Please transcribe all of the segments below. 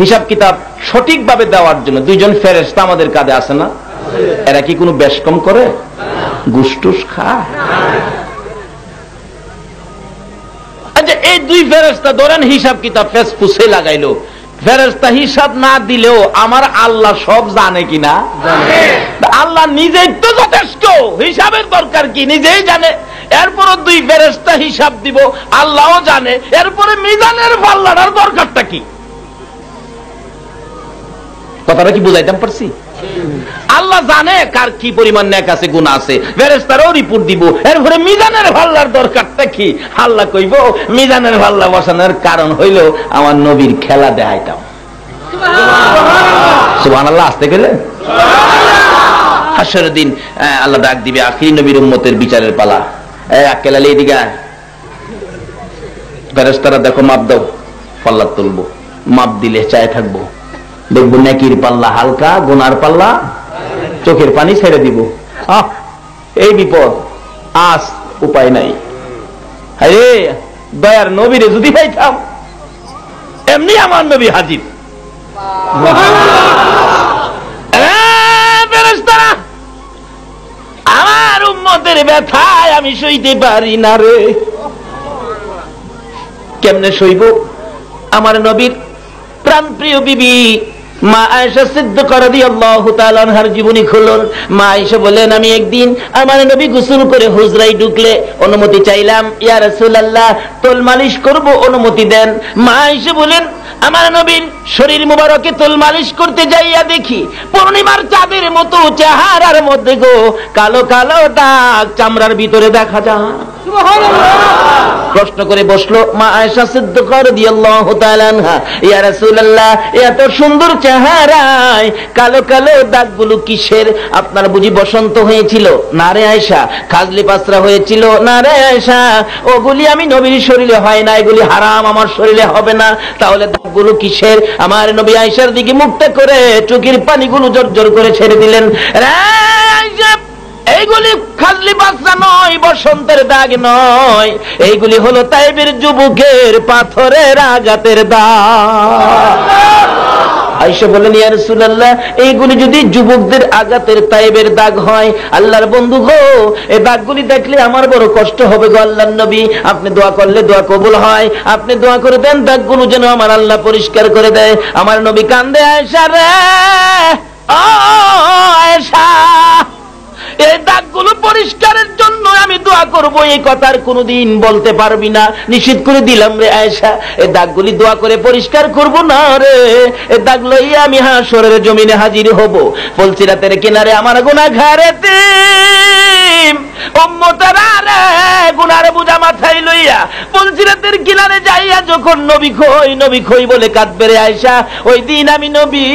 হিসাব কিতাব সঠিকভাবে দেওয়ার জন্য দুইজন ফেরেশতা আমাদের কাঁধে আছে না? এরা কি কোনো বেশ কম করে? গুসটুস খায়? আচ্ছা, এই দুই ফেরেশতা ধরেন হিসাব কিতাব ফেসফুসে লাগাইলো, ফেরেশতা হিসাব না দিলেও আমার আল্লাহ সব জানে কিনা? আল্লাহ নিজেই তো যথেষ্ট, হিসাবের দরকার কি? নিজেই জানে। এরপরও দুই ফেরেশতা হিসাব দিব, আল্লাহও জানে। এরপরে মিজানের পাল্লাটার দরকারটা কি? কথাটা কি বুঝাইতাম পারছি? আল্লাহ জানে কার কি পরিমাণ নেক আছে, গুনাহ আছে, ফেরেশতারাও রিপোর্ট দিব। এরপরে মিজানের পাল্লার দরকারটা কি? আল্লাহ কইব মিজানের পাল্লা বসানোর কারণ হইল আমার নবীর খেলা দেখাইতাম। সুবহানাল্লাহ, আসতে গেলে হাসরের দিন আল্লাহ ডাক দিবে, আখিরি নবীর উম্মতের বিচারের পালা। আক্কেল আলী এদিকে আয়। ফেরেশতারা দেখো মাপ দাও, পাল্লা তুলবো। মাপ দিলে চায় থাকবো, দেখবো নেকির পাল্লা হালকা, গুনার পাল্লা চোখের পানি ছেড়ে দিব। এই বিপদ, আজ উপায় নাই। আরে দয়ার নবীরে যদি পাইতাম, এমনি আমার নবী হাজির। ফেরেশতারা, আমার উম্মতের ব্যথায় আমি সইতে পারি না রে। কেমনে সইব? আমার নবীর প্রাণপ্রিয় বিবি মা আয়েশা সিদ্দিকা রাদিয়াল্লাহু তাআলা আনহার জীবনী খুলুন। মা আয়েশা বলেন, আমি একদিন আমার নবী গোসল করে হুজরায় ঢুকলে অনুমতি চাইলাম, ইয়া রাসূলুল্লাহ তোল মালিশ করব, অনুমতি দেন। মা আয়েশা বলেন, আমার নবীর শরীর মুবারকে তোল মালিশ করতে যাইয়া দেখি পূর্ণিমার চাঁদের মতো চেহারার মধ্যে গো কালো কালো দাগ চামড়ার ভিতরে দেখা যায়। প্রশ্ন করে বসলো মা আয়েশা সিদ্দিকা রাদিয়াল্লাহু তাআলা আনহা, ইয়া রাসূলুল্লাহ এত সুন্দর চেহারায় কালো কালো দাগগুলো কিসের? আপনার বুঝি বসন্ত হয়েছিল? না রে আয়েশা। খাজলি পাসরা হয়েছিল? না রে আয়েশা, ওগুলি আমি নবীর শরীরে হয় না, এগুলি হারাম, আমার শরীরে হবে না। তাহলে দাগগুলো কিসের? আমার নবী আয়েশার দিকে মুখটা করে চোখের পানিগুলো জোর করে ছেড়ে দিলেন। এইগুলি খাজলি বাচ্চা নয়, বসন্তের দাগ নয়, এইগুলি হলো তাইবের যুবকের পাথরের আঘাতের দাগ। আয়েশা বলেন, ইয়া রাসূলুল্লাহ এইগুলি যদি যুবকদের আঘাতের তাইবের দাগ হয়, আল্লাহর বন্ধু গো এই দাগগুলি দেখলে আমার বড় কষ্ট হবে গো আল্লাহর নবী। আপনি দোয়া করলে দোয়া কবুল হয়, আপনি দোয়া করে দেন দাগগুলো যেন আমার আল্লাহ পরিষ্কার করে দেয়। আমার নবী কান্দে, আয়েশা রে, ও আয়েশা এই দাগগুলো পরিষ্কারের জন্য আমি দোয়া করব, এই কথার কোনোদিন বলতে পারবি না, নিষেধ করে দিলাম রে আয়েশা। এই দাগগুলি দোয়া করে পরিষ্কার করব না রে, এই দাগ লইয়া আমি হাসরের জমিনে হাজির হব। ফুলসিরাতের কিনারে আমার গুনাহগার এতিম উম্মতেরা রে গুনার বোঝা মাথায় লইয়া ফুলসিরাতের কিনারে যাইয়া যখন নবী খই বলে কাঁদবে রে আয়েশা, ওই দিন আমি নবী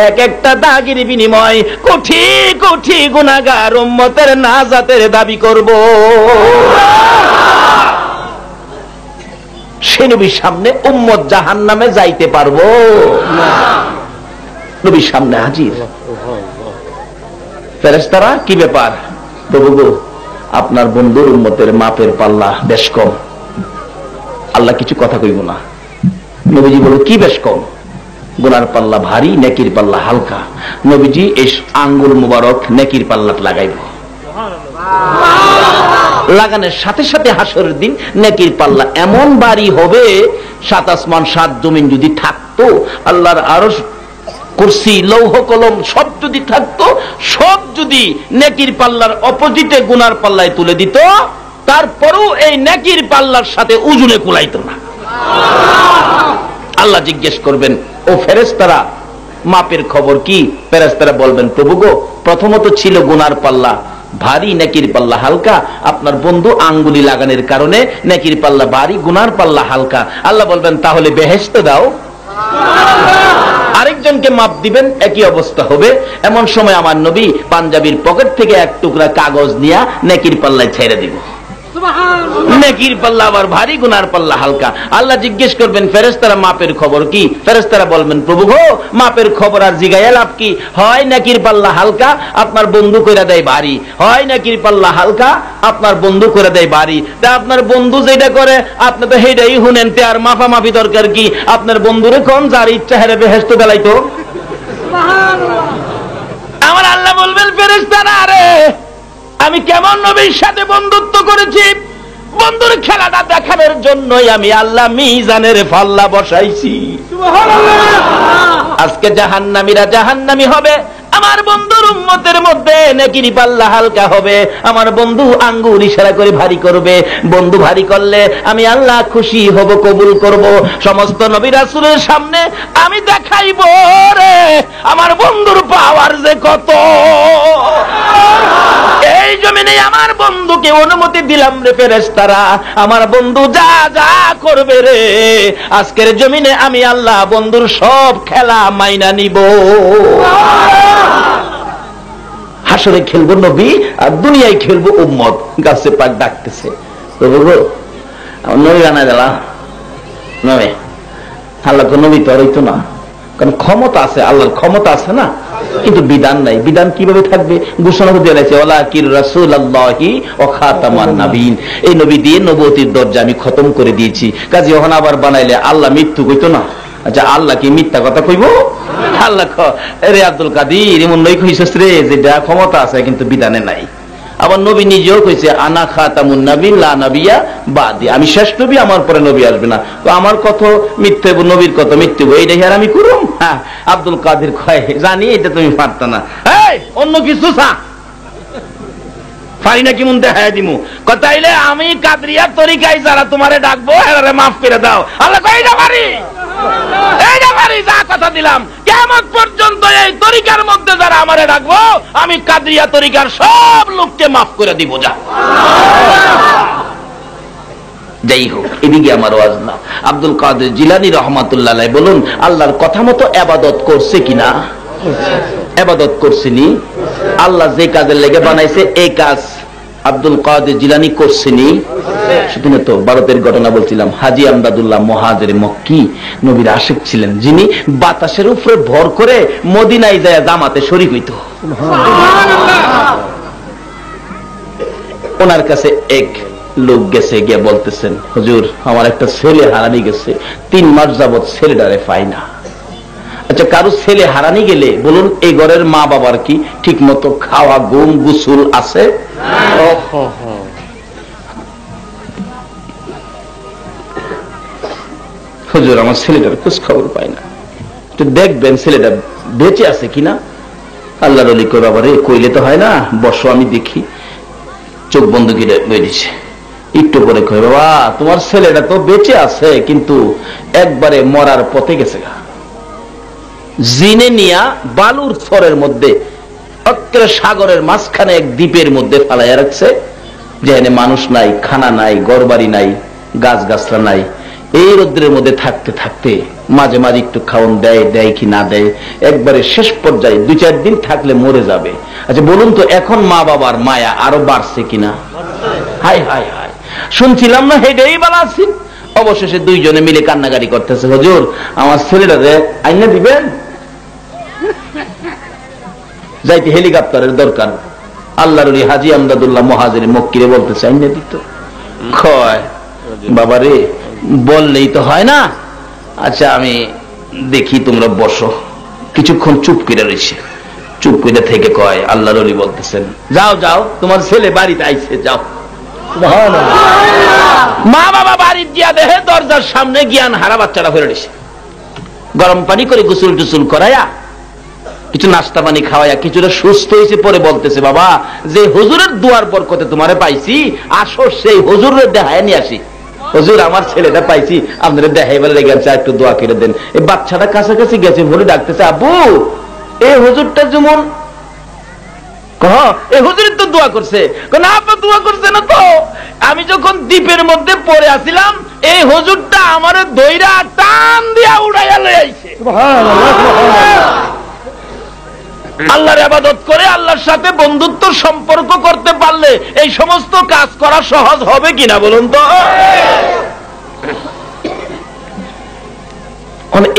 এক একটা দাগের বিনিময় কোটি কোটি গুনাহগার উম্মতের নাজাতের দাবি করব। সে নবীর সামনে উম্মত জাহান্নামে যাইতে পারবো না। নবীর সামনে হাজির ফেরেশতারা, কি ব্যাপার প্রভু গো, আপনার বন্ধুর উম্মতের মাপের পাল্লা বেশ কম। আল্লাহ কিছু কথা কইব না। নবীজি বলে, কি বেশ কম? গুনার পাল্লা ভারী, নেকির পাল্লা হালকা। নবীজি এই আঙ্গুল মুবারক নেকির পাল্লাত লাগাইব। লাগানোর সাথে সাথে হাসরের দিন নেকির পাল্লা এমন ভারী হবে, সাত আসমান সাত জমিন যদি থাকতো, আল্লাহর আরশ কুরসি লৌহ কলম সব যদি থাকতো, সব যদি নেকির পাল্লার অপোজিটে গুনার পাল্লায় তুলে দিত, তারপরেও এই নেকির পাল্লার সাথে ওজনে কুলাইতো না। আল্লাহ জিজ্ঞেস করবেন, ও ফেরেশতারা মাপের খবর কি? ফেরেশতারা বলবেন, প্রভু গো প্রথমত ছিল গুনার পাল্লা ভারী, নেকির পাল্লা হালকা। আপনার বন্ধু আঙ্গুলি লাগানোর কারণে নেকির পাল্লা ভারী, গুনার পাল্লা হালকা। আল্লাহ বলবেন, তাহলে বেহেশতে দাও। আরেকজনকে মাপ দিবেন, একই অবস্থা হবে। এমন সময় আমার নবী পাঞ্জাবির পকেট থেকে এক টুকরা কাগজ নিয়ে নেকির পাল্লায় ছেড়ে দিব। নেকির পাল্লা আবার ভারী, গুনার পাল্লা হালকা। আল্লাহ জিজ্ঞেস করবেন ফেরেশতারা মাপের খবর কি? ফেরেশতারা বলবেন প্রভু গো, মাপের খবর আর জিগাইয়া লাভ কি? হয় নেকির পাল্লা হালকা, আপনার বন্ধু কইরা দেয় ভারী, হয় নেকির পাল্লা হালকা, আপনার বন্ধু করে দেয় ভারী। তা আপনার বন্ধু যেটা করে আপনি তো হেডাই শুনেন, তে আর মাফামাফি দরকার কি? আপনার বন্ধুরে কোন যার ইচ্ছা হেরে বেহেশত বেলাইতো। আমার আল্লাহ বলবেন ফেরেশতারা, আরে আমি কেমন নবীর সাথে বন্ধুত্ব করেছি, বন্ধুর খেলাটা দেখানোর জন্যই আমি আল্লাহ মিজানের পাল্লা বসাইছি। আজকে জাহান্নামীরা জাহান্নামী হবে, আমার বন্ধুর উম্মতের মধ্যে নেকির পাল্লা হালকা হবে। আমার বন্ধু আঙ্গুল ইশারা করে ভারী করবে, বন্ধু ভারী করলে আমি আল্লাহ খুশি হব, কবুল করব। সমস্ত নবী রাসূলের সামনে আমি দেখাইব রে আমার বন্ধুর পাওয়ার যে কত। এই জমিনে আমার বন্ধুকে অনুমতি দিলাম রে ফেরেশতারা, আমার বন্ধু যা যা করবে রে, আজকের জমিনে আমি আল্লাহ বন্ধুর সব খেলা মাইনা নিব। হাসরে খেলবো নবী আর দুনিয়ায় খেলবো উম্মত। গাছে পাক ডাকতেছে, নবী বানাই দিলা নবী। আল্লাহ তো নবী তো আর হইতো না, কারণ ক্ষমতা আছে, আল্লাহর ক্ষমতা আছে না, কিন্তু বিধান নাই। বিধান কিভাবে থাকবে? ঘোষণা দিয়ে রয়েছে ওয়ালাকির রাসূলুল্লাহি ওয়া খাতামান নাবিয়িন, এই নবী দিয়ে নবুয়তির দরজা আমি খতম করে দিয়েছি। কাজে ওখান আবার বানাইলে আল্লাহ মৃত্যু কইতো না। আচ্ছা আল্লাহ কি মিথ্যা কথা কইব? আল্লাহ রে আব্দুল কাদির এমন নই কইছস রে, যেটা ক্ষমতা আছে কিন্তু বিধানে নাই। আবার নবী নিজেও কইছে আনা খাতামুন নাবিয়্যিন লা নাবিয়্যা বাদি, আমি শেষ নবী, আমার পরে নবী আসবে না। তো আমার কত মিথ্যে, নবীর কত মিথ্যে, এইটাই আর আমি করুম? হ্যাঁ, আব্দুল কাদের কয় জানি এটা তুমি পারত না, এই অন্য কিছু চা পারি না কি মন দেখায় দিমু। কথাইলে আমি কাদরিয়ার তরিকায় যারা তোমারে ডাকবো এরারে মাফ করে দাও। আল্লাহ কয় এইটা পারি, এইটা পারি, যা কথা দিলাম। কিয়ামত পর্যন্ত এই তরিকার মধ্যে যারা আমারে ডাকবো আমি কাদরিয়া তরিকার সব লোককে মাফ করে দিব। যা যাই হোক, এদিকে আমার ওয়াজ না। আব্দুল কাদের জিলানী রহমাতুল্লাহ আলাইহি বলুন, আল্লাহর কথা মতো ইবাদত করছে কিনা? ইবাদত করছেনি? আল্লাহ যে কাজের লেগে বানাইছে এই কাজ আব্দুল কাদের জিলানী করছেনি? শুধু তো ভারতের ঘটনা বলছিলাম, হাজী আমদাদুল্লাহ মুহাজিরে মক্কি নবীর আশিক ছিলেন, যিনি বাতাসের উপরে ভর করে মদিনায় যায় জামাতে শরীক হইত। ওনার কাছে এক লোক গেছে, গিয়ে বলতেছেন হুজুর আমার একটা ছেলে হারানি গেছে, 3 মাস যাবৎ ছেলেটারে পাই না। আচ্ছা কারো ছেলে হারানি গেলে বলুন এই ঘরের মা বাবার কি ঠিক মতো খাওয়া ঘুম গোসল আছে? হুজুর আমার ছেলেটার খোঁজ খবর পাই না, একটু দেখবেন ছেলেটা বেঁচে আছে কিনা। আল্লাহর ওলি কই বাবা রে, কইলে তো হয় না, বসো আমি দেখি। চোখ বন্ধ করে বেরিয়েছে, একটু পরে কই বাবা তোমার ছেলেটা তো বেঁচে আছে কিন্তু একবারে মরার পথে গেছে গা। জিনে নিয়া বালুর থরের মধ্যে অক্রে সাগরের মাঝখানে এক দ্বীপের মধ্যে ফালাইয়া রাখছে, যেখানে মানুষ নাই, খানা নাই, ঘরবাড়ি নাই, গাছ গাছরা নাই। এই রোদ্রের মধ্যে থাকতে থাকতে মাঝে মাঝে একটু খাওন দেয়, দেয় কি না দেয়, একবারে শেষ পর্যায়ে 2-4 দিন থাকলে মরে যাবে। আচ্ছা বলুন তো এখন মা বাবার মায়া আরো বাড়ছে কিনা? হাই হাই হাই, শুনছিলাম না হেডেই বালাছি। অবশেষে 2 জনে মিলে কান্নাকাটি করতেছে, হুজুর আমার ছেলেটারে আইনা দিবেন, যাইতে হেলিকপ্টারের দরকার। আল্লাহর ওলি হাজী আমদাদুল্লাহ মুহাজিরে মক্কিরে বলতেছে আইনা দিত। কয় বাবা রে বললেই তো হয় না, আচ্ছা আমি দেখি, তোমরা বসো। কিছুক্ষণ চুপ করে রয়েছে, চুপ করে থেকে কয় আল্লাহর ওলি বলতেছেন যাও যাও তোমার ছেলে বাড়িতে আইছে, যাও। মা বাবা বাড়ির গিয়া দেখে দরজার সামনে জ্ঞান হারা বাচ্চারা ফেলে দিছে। গরম পানি করে গোসল টুসুল করায়া কিছু নাস্তা পানি খাওয়াইয়া কিছুটা সুস্থ হয়েছে। পরে বলতেছে বাবা যে হুজুরের দুয়ার বরকতে তোমারে পাইছি, আসো সেই হুজুরের দেখায় নিয়ে আসি। হুজুর আমার ছেলেটা পাইছি, আপনারা দেখাই বলে গেছে, একটু দোয়া করে দেন। এই বাচ্চাটা কাছাকাছি গেছে বলে ডাকতেছে আব্বু এই হুজুরটা যেমন এই হুজুরের তো দোয়া করছে। না আপা দোয়া করছে না তো, আমি যখন দ্বীপের মধ্যে পড়ে আসিলাম এই হুজুরটা আমার দইরা টান দিয়া উড়াইয়া লই আইছে। আল্লাহর ইবাদত করে আল্লাহর সাথে বন্ধুত্ব সম্পর্ক করতে পারলে এই সমস্ত কাজ করা সহজ হবে কিনা বলুন তো?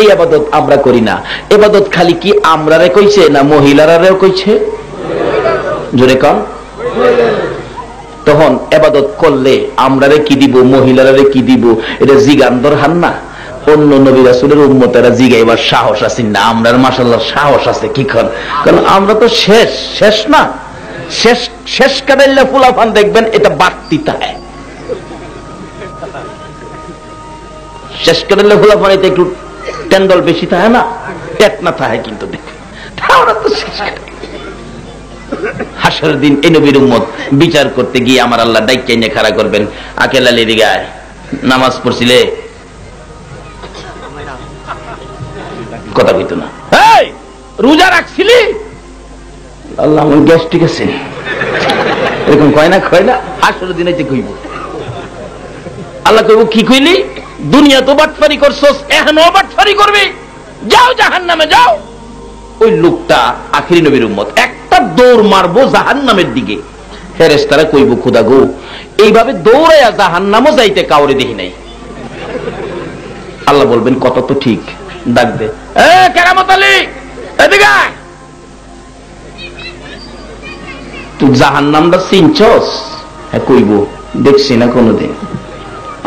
এই ইবাদত আমরা করি না। ইবাদত খালি কি আমরারে কইছে না মহিলারাও কইছে? জোরে কন। তখন ইবাদত করলে আমরারে কি দিব, মহিলারে কি দিব, এটা জিগান্দর হান না? অন্য নবী রাসূলের উম্মতেরা জিগাইবার সাহস আছে না? আমরার মাশাআল্লাহ সাহস আছে কি কন? কারণ আমরা তো শেষ না, শেষ কাদাইল্লা ফুলাফান দেখবেন এটা বাড়তি থাকে। শেষ কাদাইল্লা ফুলাফান এটা একটু টেন্ডল বেশি থাকে না, পেট না থাকে, কিন্তু দেখবেন আমরা তো শেষ। হাসরের দিন এই নবীর উম্মত বিচার করতে গিয়ে আমার আল্লাহ ডাইকে নিয়ে খাড়া করবেন, আকেল আলী দিগায় নামাজ পড়ছিলে, কথা কইত না, এই রোজা রাখছিলি, আল্লাহ আমার গ্যাস্ট্রিক আছে, এরকম কয় না? হাসরের দিন কইব, আল্লাহ কইব কি কইলি? দুনিয়া তো বাটফারি করছস, এখনো বাটফারি করবি, যাও জাহান্নামে যাও। ওই লোকটা আখিরি নবীর উম্মত একটা দৌড় মারবো জাহান্নামের দিকে, ফেরেশতারা কইব খোদা গো এইভাবে দৌড়াইয়া জাহান্নামও যাইতে কাউরে দেখি নাই। আল্লাহ বলবেন কত তো ঠিক, ডাক দে, এ কেরামত আলী এদিকে আয়, তুই জাহান্নামটা চিনছস? হ্যাঁ কইব, দেখছি না কোনোদিন।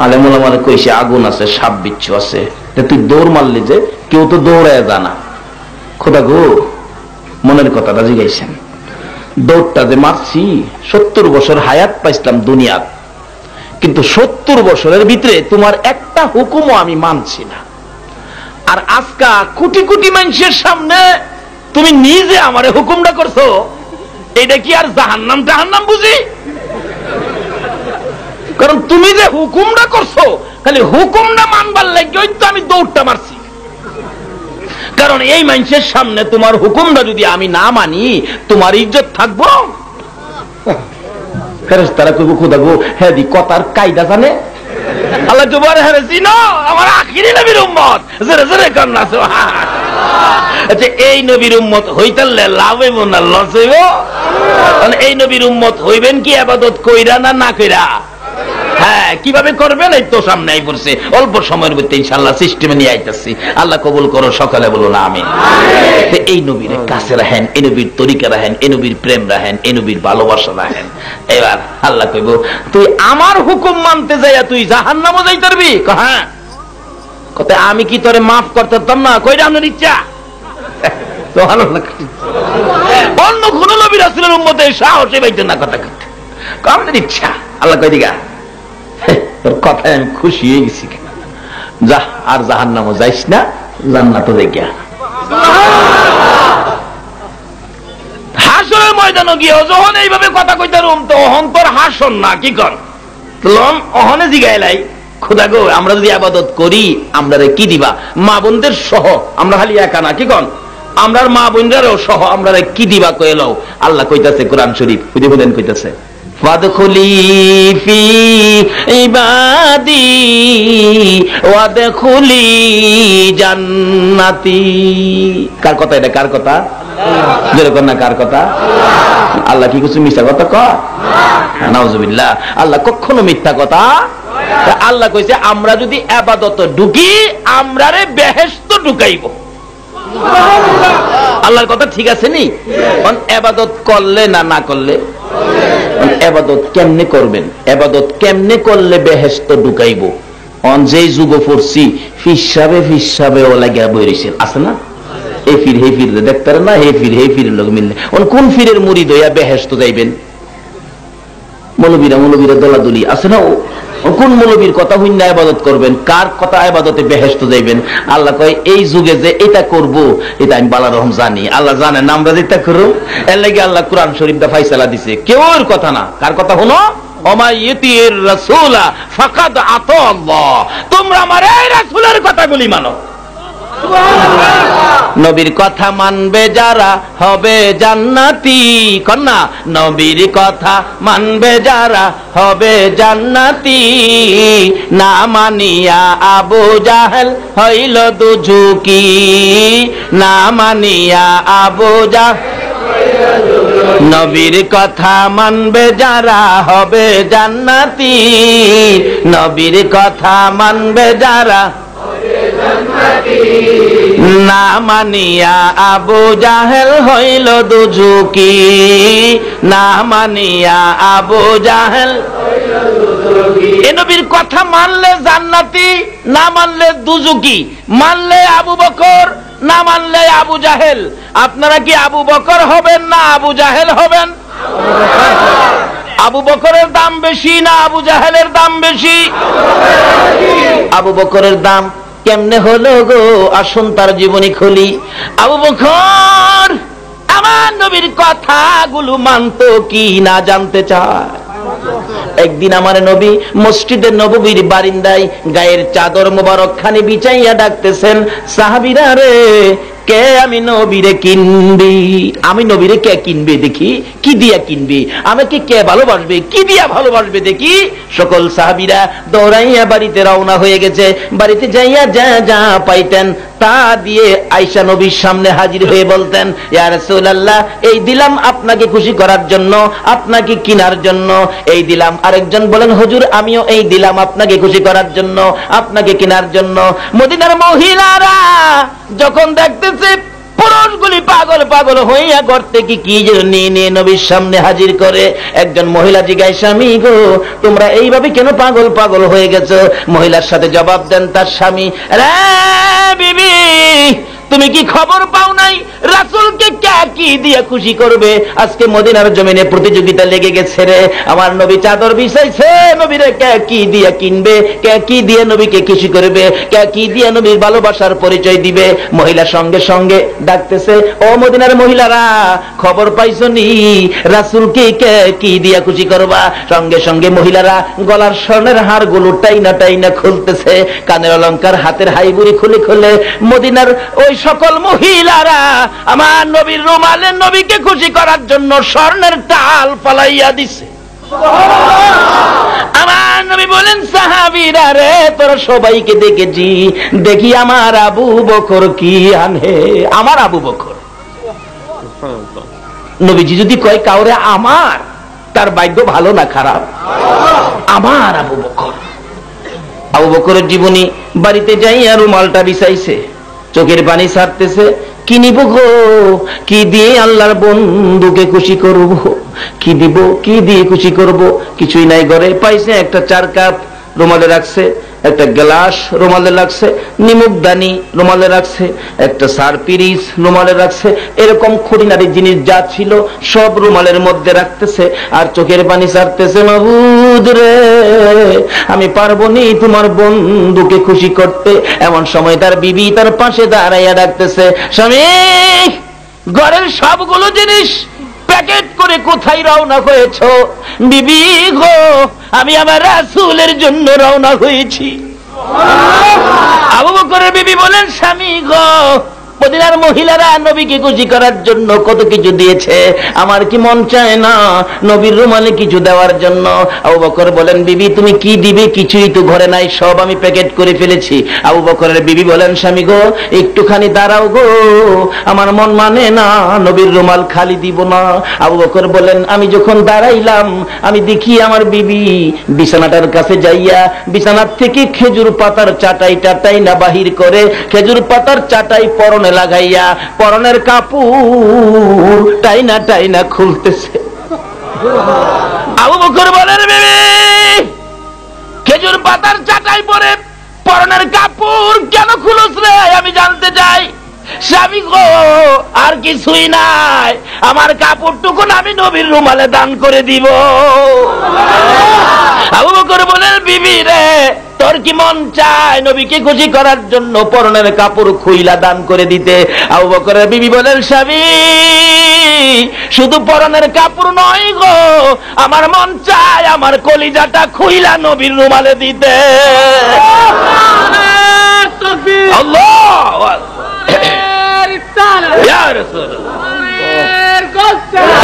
আলেম ওলামারে কইছে আগুন আছে, সাপ বিচ্ছু আছে, তুই দৌড় মারলি যে, কেউ তো দৌড়ায় জানা। খোদা গো মনের কথাটা জিগাইছেন, দৌড়টা যে মারছি 70 বছর হায়াত পাইছিলাম দুনিয়াত, কিন্তু 70 বছরের ভিতরে তোমার একটা হুকুমও আমি মানছি না, আর আজকা কোটি কোটি মানুষের সামনে তুমি নিজে আমারে হুকুমটা করছো, এটা কি আর জাহান্নাম বুঝি? কারণ তুমি যে হুকুমটা করছো, খালি হুকুমটা মানবার লাগে তো আমি দৌড়টা মারছি, কারণ এই মানুষের সামনে তোমার হুকুমটা যদি আমি না মানি তোমার ইজ্জত থাকবো? ফেরেশতারা কইব খোদা গো হ্যাঁ দি কথার কায়দা জানে। আল্লাহ জুবার হ্যাঁ চিনো আমার আখিরি নবীর উম্মত, জোরে জোরে কর না সুবহান। আচ্ছা এই নবীর উম্মত হইতালে লাভ হইব না লস হইব? এই নবীর উম্মত হইবেন কি ইবাদত কইরা না কইরা? হ্যাঁ কিভাবে করবেন এই তো সামনে আই পড়ছে, অল্প সময়ের মধ্যে ইনশাআল্লাহ সিস্টেমে নিয়ে আইতাছি। আল্লাহ কবুল করো, সকালে বলুন আমিন। এই নবীর কাছে রাখেন, এই নবীর তরিকা রাখেন, এই নবীর প্রেম রাখেন, এই নবীর ভালোবাসা রাখেন। এবার আল্লাহ কইব তুই আমার হুকুম মানতে যাইয়া তুই জাহান্নামে যাইতে পারবি? হ্যাঁ। কত আমি কি তোরে মাফ করতাম না? কইরা আপনার ইচ্ছা সুবহানাল্লাহ। অন্য কোন নবী রাসূলের উম্মতের সাহসে বাইতে না কথা কইতে, কামদের ইচ্ছা। আল্লাহ কই দিগা তোর কথায় আমি খুশি হয়ে গেছি, যা আর জাহান্নামে যাইস না, জান্নাতে যাইগা। হাসরের ময়দানে গিয়ে যখন এইভাবে কথা কইতে রুম তো অহন্তর হাসন না কি কর লম অহনে জিগাইলাই খোদা গো আমরা যদি ইবাদত করি আমরা কি দিবা? মা বোনদের সহ আমরা খালি একা না কি কন, আমরার মা বোনদেরও সহ আমরা কি দিবা কইলাও। আল্লাহ কইতাছে কোরআন শরীফ বুঝেন কইতাছে ফাদখুলি ফি ইবাদি ওয়াদখুলি জান্নাতি। কার কথা এটা? কার কথা? যেরকম না কার কথা? আল্লাহ কি কিছু মিথ্যা কথা কয়? নাউজুবিল্লাহ, আল্লাহ কখনো মিথ্যা কথা। আল্লাহ কইছে আমরা যদি ইবাদতে ঢুকি আমরারে বেহেশতে ঢুকাইব। আল্লাহর কথা ঠিক আছে নি? ইবাদত করলে না করলে? ইবাদত কেমনে করবেন? ইবাদত কেমনে করলে বেহেশতে ঢুকাইব? অন যেই যুগ পড়ছি ফিসাবে ও লাগিয়া বইরিছেন আছে না? এই ফির হে ফির দেখতে না, হে ফিরের লোক মিললে কোন ফিরের মুরিদ হইয়া বেহেশতে যাইবেন? মৌলবীরা দলাদলি আছে না? কোন মৌলবীর কথা হইনা ইবাদত করবেন? কার কথা ইবাদতে বেহেশতে যাইবেন? আল্লাহ কয় এই যুগে যে এটা করব এটা আমি বালা রহম জানি, আল্লাহ জানেন আমরা যেটা করব। এর লাগি আল্লাহ কোরআন শরীফটা ফায়সালা দিছে, কেউর কথা না। কার কথা হলো? ওমা ইতির রাসূলা ফাকাদ আতা আল্লাহ, তোমরা আমার এই রাসূলের কথাগুলি মানো। নবীর কথা মানবে যারা হবে জান্নাতি। কন্যা নবীর কথা মানবে যারা হবে জান্নাতি। না মানিয়া আবু জাহেল হইল দুঝুকি, না মানিয়া আবু জাহেল নবীর কথা মানবে যারা হবে জান্নাতি, নবীর কথা মানবে যারা না মানিয়া আবু জাহেল হইল দুজুকি, না মানিয়া আবু জাহেল। এ নবীর কথা মানলে জান্নাতি, না মানলে দুজুকি, মানলে আবু বকর, না মানলে আবু জাহেল। আপনারা কি আবু বকর হবেন না আবু জাহেল হবেন? আবু বকরের দাম বেশি না আবু জাহেলের দাম বেশি? আবু বকরের দাম কেমনে হলো গো? আসুন তার জীবনী খুলি। আবু বকর আমার নবীর কথাগুলো মানতো কি না জানতে চায়? একদিন আমার নবী মসজিদে নববীর বারিন্দায় গায়ের চাদর মোবারক খানি বিছাইয়া ডাকতেছেন, সাহাবীরা রে কে আমি নবীরে কিনবি? আমি নবীরে কে কিনবে দেখি? কি দিয়া কিনবি? আমাকে কে ভালোবাসবে? কি দিয়া ভালোবাসবে দেখি? সকল সাহাবীরা দৌড়াইয়া বাড়িতে রওনা হয়ে গেছে। বাড়িতে যাইয়া যা যা পাইতেন তা দিয়ে আয়েশা নবীর সামনে হাজির হয়ে বলতেন, ইয়া রাসূলুল্লাহ এই দিলাম আপনাকে খুশি করার জন্য, আপনাকে কিনার জন্য এই দিলাম। আরেকজন বলেন, হুজুর আমিও এই দিলাম আপনাকে খুশি করার জন্য, আপনাকে কিনার জন্য। মদিনার মহিলারা যখন দেখতেছে পুরুষগুলি পাগল পাগল হইয়া করতে কি যেন নিয়ে নিয়ে নবীর সামনে হাজির করে, একজন মহিলা জিজ্ঞাসা, স্বামী গো তোমরা এইভাবে কেন পাগল পাগল হয়ে গেছো? মহিলার সাথে জবাব দেন তার স্বামী, রে বিবি তুমি কি খবর পাও নাই রাসূলকে কে কি দিয়ে খুশি করবে? আজকে মদিনার জমিনে প্রতিযোগিতা লেগে গেছে রে। আমার নবী চাদর বিছাইছে, নবীরে কে কি দিয়ে কিনবে, কে কি দিয়ে নবীকে খুশি করবে, কে কি দিয়ে নবীর ভালোবাসার পরিচয় দিবে। মহিলা সঙ্গে সঙ্গে ডাকতেছে, ও মদিনার মহিলারা খবর পাইছো নি রাসূলকে কে কি দিয়ে খুশি করবা? সঙ্গে সঙ্গে মহিলারা গলার স্বর্ণের হারগুলো টাইনা টাইনা খুলতেছে, কানের অলংকার হাতের হাইবুড়ি খুলে খুলে মদিনার ওই সকল মহিলারা আমার নবীর রুমালে নবীকে খুশি করার জন্য স্বর্ণের টাল ফালাইয়া দিছে। আমার নবী বলেন, সাহাবীরা রে তোরা সবাইকে দেখেছি, দেখি আমার আবু বকর কি আনে। আমার আবু বকর, নবীজি যদি কয় কাউরে আমার, তার ভাগ্য ভালো না খারাপ? আমার আবু বকর। আবু বকরের জীবনী বাড়িতে যাইয়া রুমালটা বিছাইছে, চোখের পানি ছাড়তেছে, কি নিব গো, কি দিয়ে আল্লাহর বন্ধুকে খুশি করব, কি দিব, কি দিয়ে খুশি করব? কিছুই নাই ঘরে। পাইছে একটা 4 কাপ রুমালে রাখছে, একটা গ্লাস রুমালে রাখছে, নিমুকদানি রুমালে রাখছে, একটা সারপিরিস রুমালে রাখছে, এরকম খুঁটিনাটি জিনিস যা ছিল সব রুমালের মধ্যে রাখতেছে আর চোখের পানি ছাড়তেছে, মাবুদ রে আমি পারবো নি তোমার বন্ধুকে খুশি করতে। এমন সময় তার বিবি তার পাশে দাঁড়াইয়া ডাকতেছে, স্বামী ঘরের সবগুলো জিনিস প্যাকেট করে কোথায় রওনা হয়েছ? বিবি গো আমি আমার রাসূলের জন্য রওনা হয়েছি। আবু বকরের বিবি বলেন, স্বামী গো মদিনার মহিলারা নবীকে খুশি করার জন্য কত কিছু দিয়েছে, আমার কি মন চায় না নবীর রুমালে কিছু দেওয়ার জন্য? আবু বকর বলেন, বিবি তুমি কি দিবে? কিছুই তো ঘরে নাই, সব আমি প্যাকেট করে ফেলেছি। আবু বকরের বিবি বলেন, স্বামী গো একটুখানি দাঁড়াও গো, আমার মন মানে না নবীর রুমাল খালি দিব না। আবু বকর বলেন, আমি যখন দাঁড়াইলাম আমি দেখি আমার বিবি বিছানাটার কাছে যাইয়া বিছানার থেকে খেজুর পাতার চাটাই টাটাই না বাহির করে খেজুর পাতার চাটাই পরনে লাগাইয়া পরনের কাপড় টাইনা টাইনা খুলতেছে। আবু বকর বলেন, বিবি খেজুর পাতার চাটাই পরে পরনের কাপড় কেন খুলছ রে? আমি জানতে চাই। স্বামী গো আর কিছুই নাই, আমার কাপড়টুকু আমি নবীর রুমালে দান করে দিব। আবু বকর বলেন, বিবি রে তোর কি মন চায় নবীকে খুশি করার জন্য পরনের কাপড় খুইলা দান করে দিতে? আবু বকরের বিবি বলেন, স্বামী শুধু পরনের কাপড় নয় গো, আমার মন চায় আমার কলিজাটা খুইলা নবীর রুমালে দিতে। আল্লাহু আকবার। ইয়া রাসূলুল্লাহ,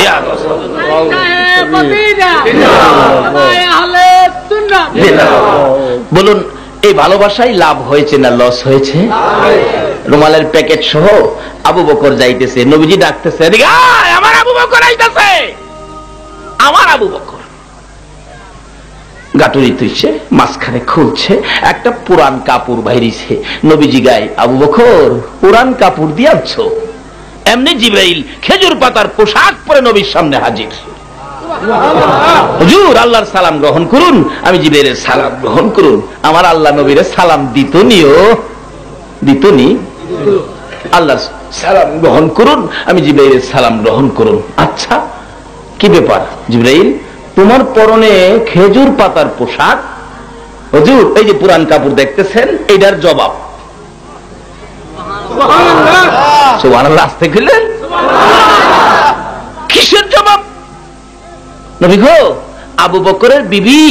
ইয়া রাসূলুল্লাহ, বলুন এই ভালোবাসায় লাভ হয়েছে না লস হয়েছে? রুমালের প্যাকেট সহ আবু বকর যাইতেছে, নবীজি ডাকতেছে, এদিকে আয়, আমার আবু বকর আইতাছে। আমার আবু বকর গাটুরি তুইছে, মাঝখানে খুলছে, একটা পুরান কাপড় বাইরিছে। নবীজি গায়, আবু বকর পুরান কাপড় দিয়াছ? এমনি জিবরাইল খেজুর পাতার পোশাক পরে নবীর সামনে হাজির। হুজুর আল্লাহর সালাম গ্রহণ করুন। আমি জিবরাইলের সালাম গ্রহণ করুন। আমার আল্লাহ নবীর সালাম দিতনিও দিতনি, আল্লাহর সালাম গ্রহণ করুন। আমি জিবরাইলের সালাম গ্রহণ করুন। আচ্ছা কি ব্যাপার জিবরাইল, তোমার পরনে খেজুর পাতার পোশাক, হুজুর এই যে পুরান কাপড় দেখতেছেন, এটার জবাব। সুবহানাল্লাহ, আসতে গেলেন, কিসের জবাব? নবী গো, আবু বকরের বিবি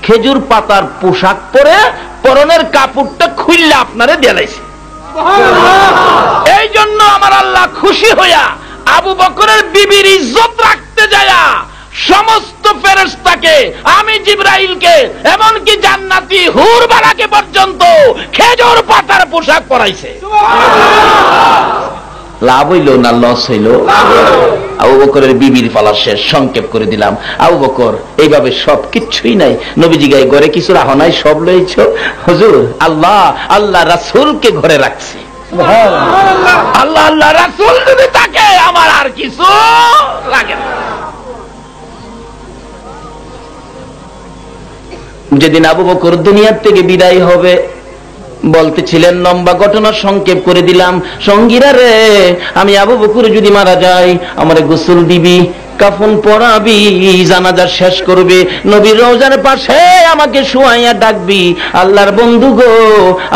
খেজুর পাতার পোশাক পরে পরনের কাপড়টা খুললে আপনারে দেলাইছে। এই জন্য আমার আল্লাহ খুশি হইয়া আবু বকরের বিবির ইজ্জত রাখতে যায়া সমস্ত ফেরেশতাকে, আমি জিবরাইলকে, এমনকি জান্নাতি হুর বালাকে পর্যন্ত খেজুর পাতার পোশাক পরাইছে। লাভ হইল না লস হইল? আবু বকরের বিবির পালা শেষ, সংক্ষেপ করে দিলাম। আবু বকর এইভাবে সব কিচ্ছুই নাই। নবীজি গায়ে ঘরে কিছু রাখো নাই, সব লইছ। হুজুর আল্লাহ আল্লাহ রাসূলকে ঘরে রাখছে। আল্লাহ আল্লাহ রাসূল যদি থাকে আমার আর কিছু লাগে না। যেদিন আবু বকর দুনিয়ার থেকে বিদায় হবে, বলতেছিলেন, লম্বা ঘটনা সংক্ষেপ করে দিলাম। সঙ্গীরা রে, আমি আবু বকর যদি মারা যাই, আমারে গোসল দিবি, কাফন পরাবি, জানাজা শেষ করবে, নবীর রওজার পাশে আমাকে শুয়াইয়া ডাকবি, আল্লাহর বন্ধু গো,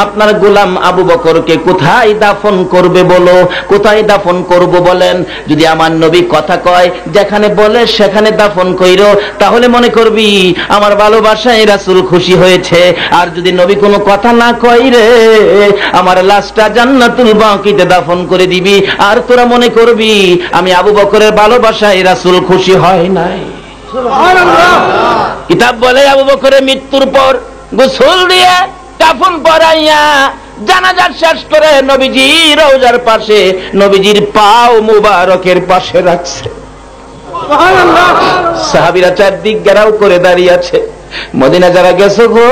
আপনার গোলাম আবু বকরকে কোথায় দাফন করবে বলো, কোথায় দাফন করব বলেন। যদি আমার নবী কথা কয়, যেখানে বলে সেখানে দাফন কইরো, তাহলে মনে করবি আমার ভালোবাসায় রাসূল খুশি হয়েছে। আর যদি নবী কোনো কথা না কয় রে, আমার লাশটা জান্নাতুল বাকিতে দাফন করে দিবি, আর তোরা মনে করবি আমি আবু বকরের ভালোবাসায় রাসূল খুশি হয় নাই। কিতাব বলে আবু বকরের মৃত্যুর পর গোসল দিয়ে কাফন পরাইয়া জানাজা শেষ করে নবীজি রওজার পাশে, নবীজির পাও মুবারকের পাশে রাখছে। সাহাবীরা চারদিক ঘেরাও করে দাঁড়িয়ে আছে। মদিনা যারা গেছো গো,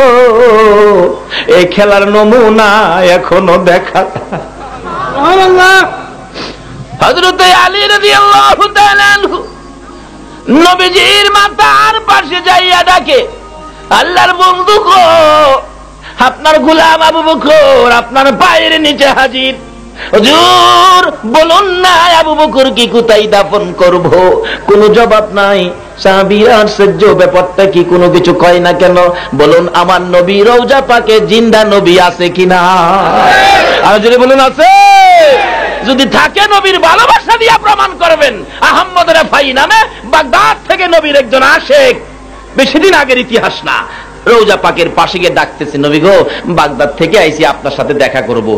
এই খেলার নমুনা এখনো দেখা। হযরত আলী রাদিয়াল্লাহু তাআলা আনহু নবীজির মাথার পাশে যাইয়া ডাকে, আল্লাহর বন্ধু গো, আপনার গোলাম আবু বকর আপনার পায়ের নিচে হাজির। হুজুর বলুন না আবু বকর কি কোথায় দাফন করব? কোনো জবাব নাই। সাহাবীরা আশ্চর্য, ব্যাপারটা কি, কোনো কিছু কয় না কেন? বলুন আমার নবী রওজা পাকে জিন্দা নবী আছে কিনা? আর যদি বলুন আছে, যদি থাকে নবীর ভালোবাসা দিয়া প্রমাণ করবেন। আহমদ রাফাই নামে বাগদাদ থেকে নবীর একজন আশেক, বেশি দিন আগের ইতিহাস না, রওজা পাকের পাশে গিয়ে ডাকতেছে, নবী গো, বাগদাদ থেকে আইছি আপনার সাথে দেখা করব,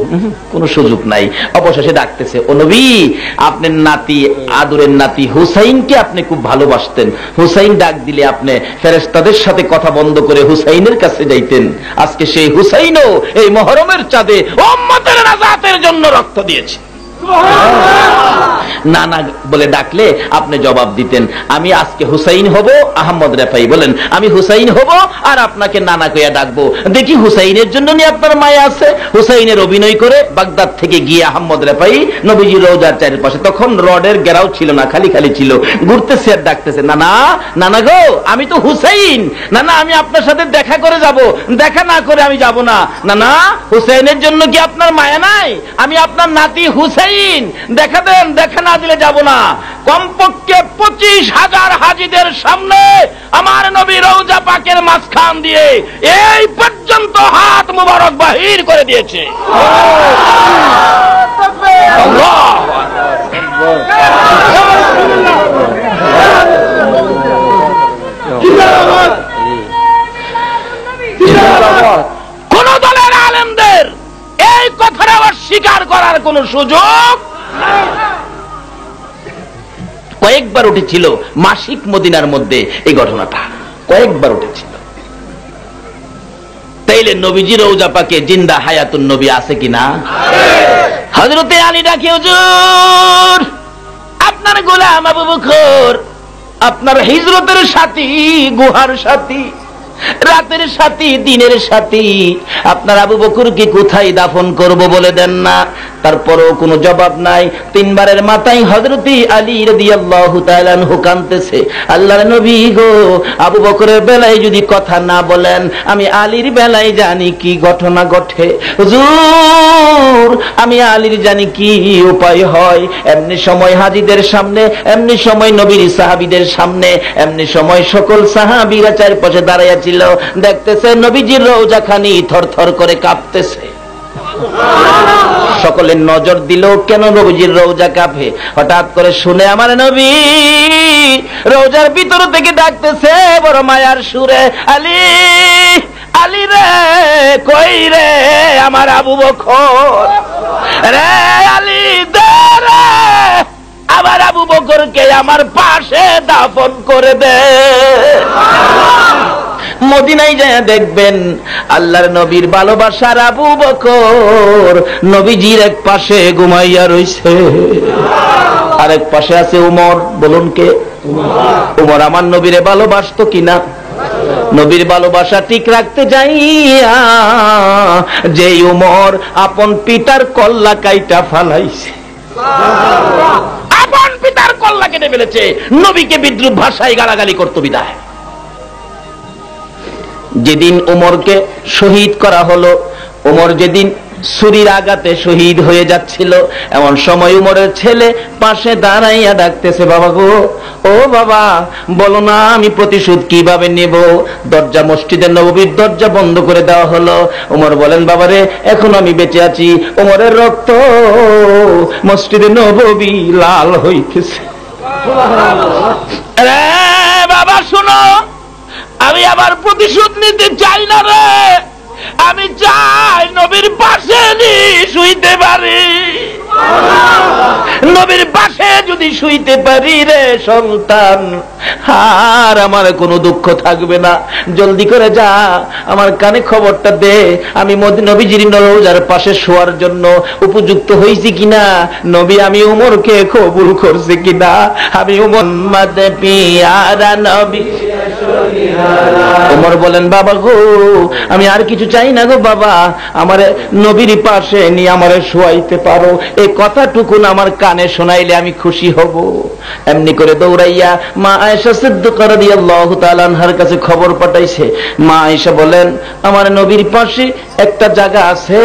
কোনো সুযোগ নাই। অবশেষে ডাকতেছে, ও নবী, আপনার নাতি, আদরের নাতি হুসাইনকে আপনি খুব ভালোবাসতেন, হুসাইন ডাক দিলে আপনি ফেরেশতাদের সাথে কথা বন্ধ করে হুসাইনের কাছে যাইতেন। আজকে সেই হুসাইনও এই মুহররমের চাঁদে উম্মতের নাজাতের জন্য রক্ত দিয়েছে। না না বলে ডাকলে আপনি জবাব দিতেন, আমি আজকে হুসাইন হব। আহমদ রাফাই বলেন, আমি হুসাইন হব আর আপনাকে নানা কইয়া ডাকবো, দেখি হুসাইনের জন্য নিয়ে আপনার মায়া আছে। হুসাইনের অভিনয় করে বাগদাদ থেকে গিয়ে আহমদ রাফাই নবীজির রওজার চারপাশে, তখন রডের ঘেরাও ছিল না, খালি খালি ছিল, ঘুরতেছে আর ডাকতেছে, নানা নানা গো, আমি তো হুসাইন, নানা আমি আপনার সাথে দেখা করে যাব, দেখা না করে আমি যাব না। নানা হুসাইনের জন্য কি আপনার মায়া নাই? আমি আপনার নাতি হুসাইন, দেখা দেন, দেখা না দিলে যাব না। কমপক্ষে 25,000 হাজীদের সামনে আমার নবী রওজা পাকের মাঝখান দিয়ে এই পর্যন্ত হাত মুবারক বাহির করে দিয়েছে। কোন দলের আলেমদের এই কথাটা অস্বীকার করার কোন সুযোগ কয়েকবার উঠেছিল। মাসিক মদিনার মধ্যে এই ঘটনাটা কয়েকবার উঠেছিল। তাইলে নবীজি রওজা পাকে জিন্দা হায়াতুন নবী আছে কিনা? হযরতে আলী ডাকে, হুজুর আপনার গোলাম আবু বকর, আপনার হিজরতের সাথী, গুহার সাথী, রাতের সাথী, দিনের সাথী, আপনার আবু বকরকে কোথায় দাফন করব বলে দেন না। তারপরও কোনো জবাব নাই। তিনবারের মাথায় হযরত আলী রাদিয়াল্লাহু তাআলা আনহু কাঁদতেছে, আল্লাহর নবী গো, আবু বকরের বেলায় যদি কথা না বলেন, আমি আলীর বেলায় জানি কি ঘটনা ঘটে। হুজুর আমি আলীর জানি কি উপায় হয়। এমনি সময় হাজীদের সামনে, এমনি সময় নবীর সাহাবীদের সামনে, এমনি সময় সকল সাহাবীরা চারপাশে দাঁড়াইয়া ছিল, দেখতেছে নবীজির রওজাখানি থরথর করে কাঁপতেছে। সকলের নজর দিল, কেন নবীজির রওজা কাঁপে? হঠাৎ করে শুনে আমার নবী রওজার ভিতর থেকে ডাকতেছে বড় মায়ার সুরে, আলী আলী রে, কই রে আমার আবু বকর রে, আলী দে রে, আমার আবু বকরকে আমার পাশে দাফন করে দে। মদিনায় যায় দেখবেন আল্লাহর নবীর ভালোবাসার আবু বকর নবীজির এক পাশে ঘুমাইয়া রইছে, আরেক পাশে আছে উমর। বলুন কে? উমর আমার নবীরে ভালোবাসতো কিনা? নবীর ভালোবাসা ঠিক রাখতে যাইয়া যে উমর আপন পিতার কল্লা কাইটা ফালাইছে, আপন পিতার কল্লা কেটে ফেলেছে, নবীকে বিদ্রুপ ভাষায় গালাগালি করতো বিদায়। যেদিন উমরকে শহীদ করা হলো, উমর যেদিন ছুরির আঘাতে শহীদ হয়ে যাচ্ছিল, এমন সময় উমরের ছেলে পাশে দাঁড়াইয়া ডাকতেছে, বাবা গো, ও বাবা বলো না আমি প্রতিশোধ কিভাবে নেব। দরজা, মসজিদের নববীর দরজা বন্ধ করে দেওয়া হলো। উমর বলেন, বাবারে এখন আমি বেঁচে আছি, উমরের রক্ত মসজিদের নববী লাল হইতেছে। বাবা শোনো, আমি আবার প্রতিশোধ নিতে চাই না রে, আমি চাই নবীর পাশে শুইতে পারি, নবীর পাশে যদি শুইতে পারি রে সন্তান, আর আমার কোনো দুঃখ থাকবে না। জলদি করে যা, আমার কানে খবরটা দে, আমি নবীজির রওজার পাশে শোয়ার জন্য উপযুক্ত হয়েছি কিনা, নবী আমি উমরকে কবুল করছি কিনা, আমি উমর মাদে পিয়ারা নবী। উমর বলেন, বাবা গো আমি আর কিছু চাই না গো বাবা, আমার নবীর পাশে নিয়ে আমারে শোয়াইতে পারো, এই কথাটুকু আমার কানে শোনাইলে আমি খুশি হব। এমনি করে দৌড়াইয়া মা আয়েশা সিদ্দিকা রাদিয়াল্লাহু তাআলা আনহার কাছে খবর পাঠাইছে। মা আয়েশা বলেন, আমার নবীর পাশে একটা জায়গা আছে,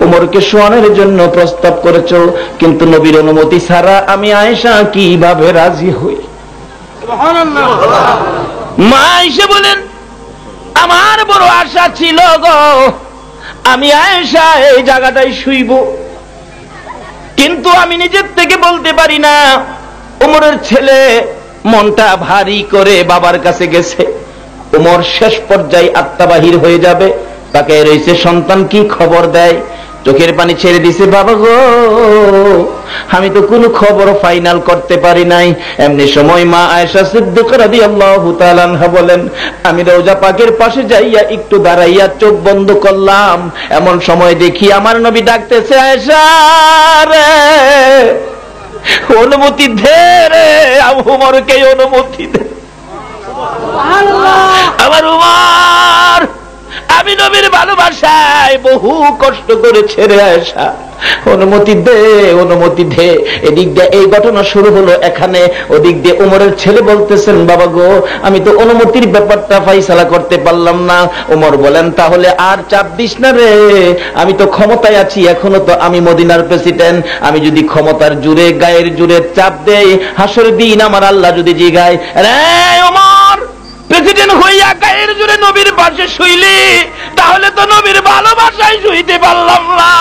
উমরকে শোয়ানোর জন্য প্রস্তাব করেছো, কিন্তু নবীর অনুমতি ছাড়া আমি আয়েশা কিভাবে রাজি হই? সুবহানাল্লাহ। মা আয়েশা বলেন, আমার বড় আশা ছিল গো আমি আয়েশা এই জায়গাটায় শুইব, কিন্তু আমি নিজের থেকে বলতে পারি না। উমরের ছেলে মনটা ভারী করে বাবার কাছে গেছে, উমর শেষ পর্যায়ে আত্মা বাহির হয়ে যাবে, তাকে রয়েছে সন্তান কি খবর দেয়, চোখের পানি ছেড়ে দিছে, বাবা গো আমি তো কোনো খবর ফাইনাল করতে পারি নাই। এমনি সময় মা আয়েশা সিদ্দিকা রাদিয়াল্লাহু তাআলা আনহা বলেন, আমি রওজা পাকের পাশে যাইয়া একটু দাঁড়াইয়া চোখ বন্ধ করলাম, এমন সময় দেখি আমার নবী ডাকতেছে, আয়েশা রে অনুমতি দে রে, উমরকে অনুমতি দে। আমার উমর আমি নবীর ভালোবাসায় বহু কষ্ট করে ছেড়ে আসা, অনুমতি দে, অনুমতি দে। এদিক দিয়ে এই ঘটনা শুরু হলো এখানে, ওদিক দিয়ে উমরের ছেলে বলতেছেন, বাবা গো আমি তো অনুমতির ব্যাপারটা ফাইসালা করতে পারলাম না। উমর বলেন, তাহলে আর চাপ দিস না রে, আমি তো ক্ষমতায় আছি, এখনো তো আমি মদিনার প্রেসিডেন্ট, আমি যদি ক্ষমতার জুড়ে গায়ের জুড়ে চাপ দেই, হাসরের দিন আমার আল্লাহ যদি জিগায়, রে উমর প্রেসিডেন্ট হইয়া গায়ের জুড়ে নবীর পাশে শুইলি, তাহলে তো নবীর ভালোবাসায় শুইতে পারলাম না।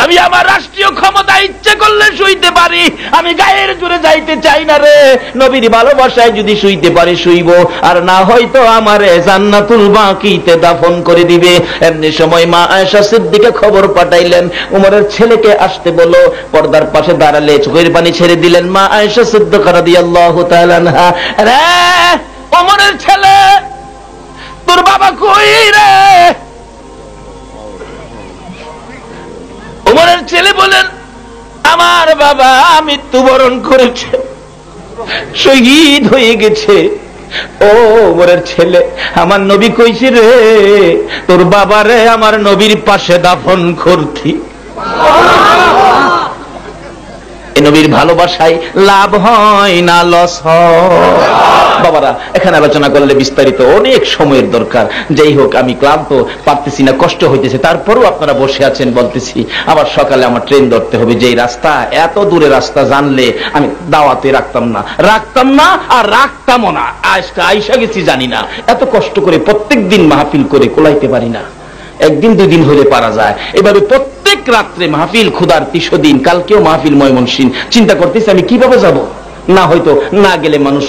আমি আমার রাষ্ট্রীয় ক্ষমতা ইচ্ছে করলে শুইতে পারি, আমি গায়ের জুড়ে যাইতে চাই না রে, নবীর ভালোবাসায় যদি শুইতে পারি শুইব, আর না হয়তো আমারে জান্নাতুল বাকিতে দাফন করে দিবে। এমনি সময় মা আয়েশা সিদ্দিকা খবর পাঠাইলেন, উমরের ছেলেকে আসতে বলো। পর্দার পাশে দাঁড়ালে চোখের পানি ছেড়ে দিলেন মা আয়েশা সিদ্দিকা রাদিয়াল্লাহু তাআলা আনহা, রে ওমরের ছেলে তোর বাবা কই রে? ওমরের ছেলে বলেন, আমার বাবা মৃত্যুবরণ করেছে, শহীদ হয়ে গেছে। ও ওমরের ছেলে, আমার নবী কইছে রে তোর বাবারে আমার নবীর পাশে দাফন করতি। এই নবীর ভালোবাসায় লাভ হয় না লস হয়? বাবারা, এখানে আলোচনা করলে বিস্তারিত অনেক সময়ের দরকার। যাই হোক, আমি ক্লান্ত, পারতেছি না, কষ্ট হইতেছে, তারপরও আপনারা বসে আছেন বলতেছি। আবার সকালে আমার ট্রেন ধরতে হবে। যেই রাস্তা, এত দূরে রাস্তা জানলে আমি দাওয়াতে রাখতাম না আর রাখতামও না। আইসা গেছি জানি না, এত কষ্ট করে প্রত্যেক দিন মাহফিল করে কোলাইতে পারি না। একদিন দুদিন হলে পারা যায়, এভাবে প্রত্যেক রাত্রে মাহফিল, ক্ষুধার ৩০ দিন, কালকেও মাহফিল ময়মনসিংহ। চিন্তা করতেছি আমি কিভাবে যাব। না হয়তো না গেলে মানুষ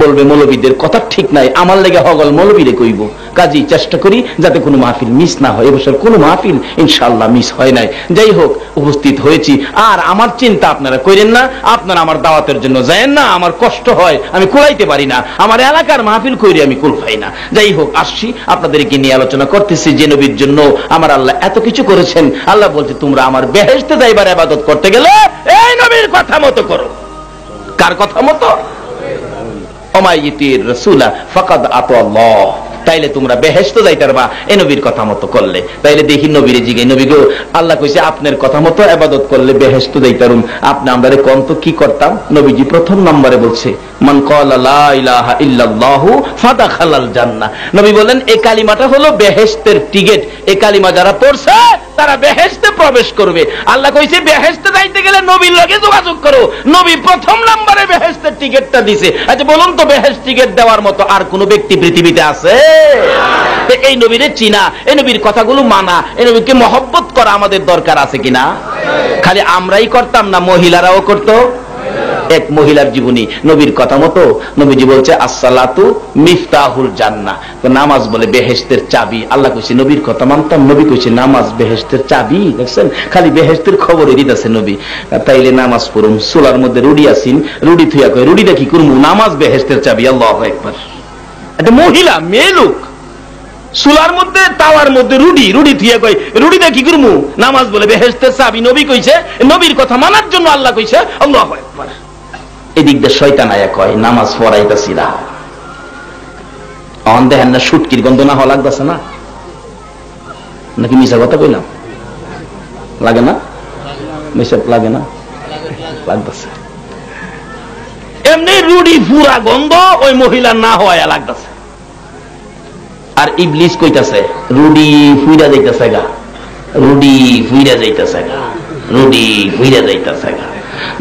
বলবে মৌলবীদের কথা ঠিক নাই, আমার লেগে হগল মৌলবীরে কইব। কাজেই চেষ্টা করি যাতে কোনো মাহফিল মিস না হয়। এবছর কোনো মাহফিল ইনশাআল্লাহ মিস হয় নাই। যাই হোক, উপস্থিত হয়েছি। আর আমার চিন্তা আপনারা করেন না, আপনারা আমার দাওয়াতের জন্য যায়েন না। আমার কষ্ট হয়, আমি কুলাইতে পারি না, আমার এলাকার মাহফিল কইরে আমি কুল পাই না। যাই হোক, আসছি, আপনাদেরকে নিয়ে আলোচনা করতেছি যে নবীর জন্য আমার আল্লাহ এত কিছু করেছেন। আল্লাহ বলছে, তোমরা আমার বেহেশতে যাইবার ইবাদত করতে গেলে এই নবীর কথা মতো করো। কার কথা মতো? ওমাইয়িতির রাসূলা ফাকাদ আতাল্লাহ। তাইলে তোমরা বেহেশতে যাইতে পারবা এই নবীর কথা মতো করলে। তাইলে দেখি নবীরে জিগাই, নবী গো, আল্লাহ কইছে আপনার কথা মতো ইবাদত করলে বেহেশতে যাইতে পারুম, আপনি আমারে কোন তো কি করতাম? নবীজি প্রথম নম্বরে বলছে, মান ক্বালা লা ইলাহা ইল্লাল্লাহু ফাদাখালাল জান্নাহ। নবী বলেন, এই কালিমাটা হলো বেহেশতের টিকেট। এই কালিমা যারা পড়ছে তারা বেহেশতে প্রবেশ করবে। আল্লাহ কইছে বেহেশতে যাইতে গেলে নবীর লগে যোগাযোগ করো। নবী প্রথম নম্বরে বেহেশতের টিকেটটা দিছে। আচ্ছা বলুন তো, বেহেশত টিকেট দেওয়ার মতো আর কোন ব্যক্তি পৃথিবীতে আছে? এই নবীরে চিনা, এই নবীর কথাগুলো মানা, এই নবীকে মহব্বত করা আমাদের দরকার আছে কিনা? খালি আমরাই করতাম না, মহিলারাও করতো। এক মহিলার জীবনী, নবীর কথা মতো নবীজি বলছে, আসসালাতু মিফতাহুল জান্নাহ, নামাজ বলে বেহেশতের চাবি। আল্লাহ কইছে নবীর কথা মানতাম, নবী কইছে নামাজ বেহেশতের চাবি। দেখছেন, খালি বেহেশতের খবরই দিতেছে নবী। তাইলে নামাজ পড়ুম। চুলার মধ্যে রুটি আসিন, রুটি থুইয়া কয় রুটিটা কি করবো? নামাজ বেহেশতের চাবি। আল্লাহু আকবার। একটা মহিলা, মেয়ে লোক, চুলার মধ্যে, তাওয়ার মধ্যে রুটি থুইয়া কয় রুটিটা কি করবো? নামাজ বলে বেহেশতের চাবি। নবী কইছে, নবীর কথা মানার জন্য আল্লাহ কইছে আল্লাহু আকবার। এদিক দিয়ে শয়তান আয়া কয় নামাজ পড়াইতাছি না, অন দেখেন না সুটকির গন্ধ না হওয়া লাগতেছে না? নাকি মিশা কথা কইলাম? লাগে না? মিশাপ লাগে না? লাগতেছে। এমনি রুডি পুরা গন্ধ ওই মহিলার না হওয়া লাগতেছে। আর ইবলিস কইতাছে রুডি ফুইরা যাইতেছে গা, রুডি ফুইরা যাইতেছে গা, রুডি ফুইরা যাইতেছে গা।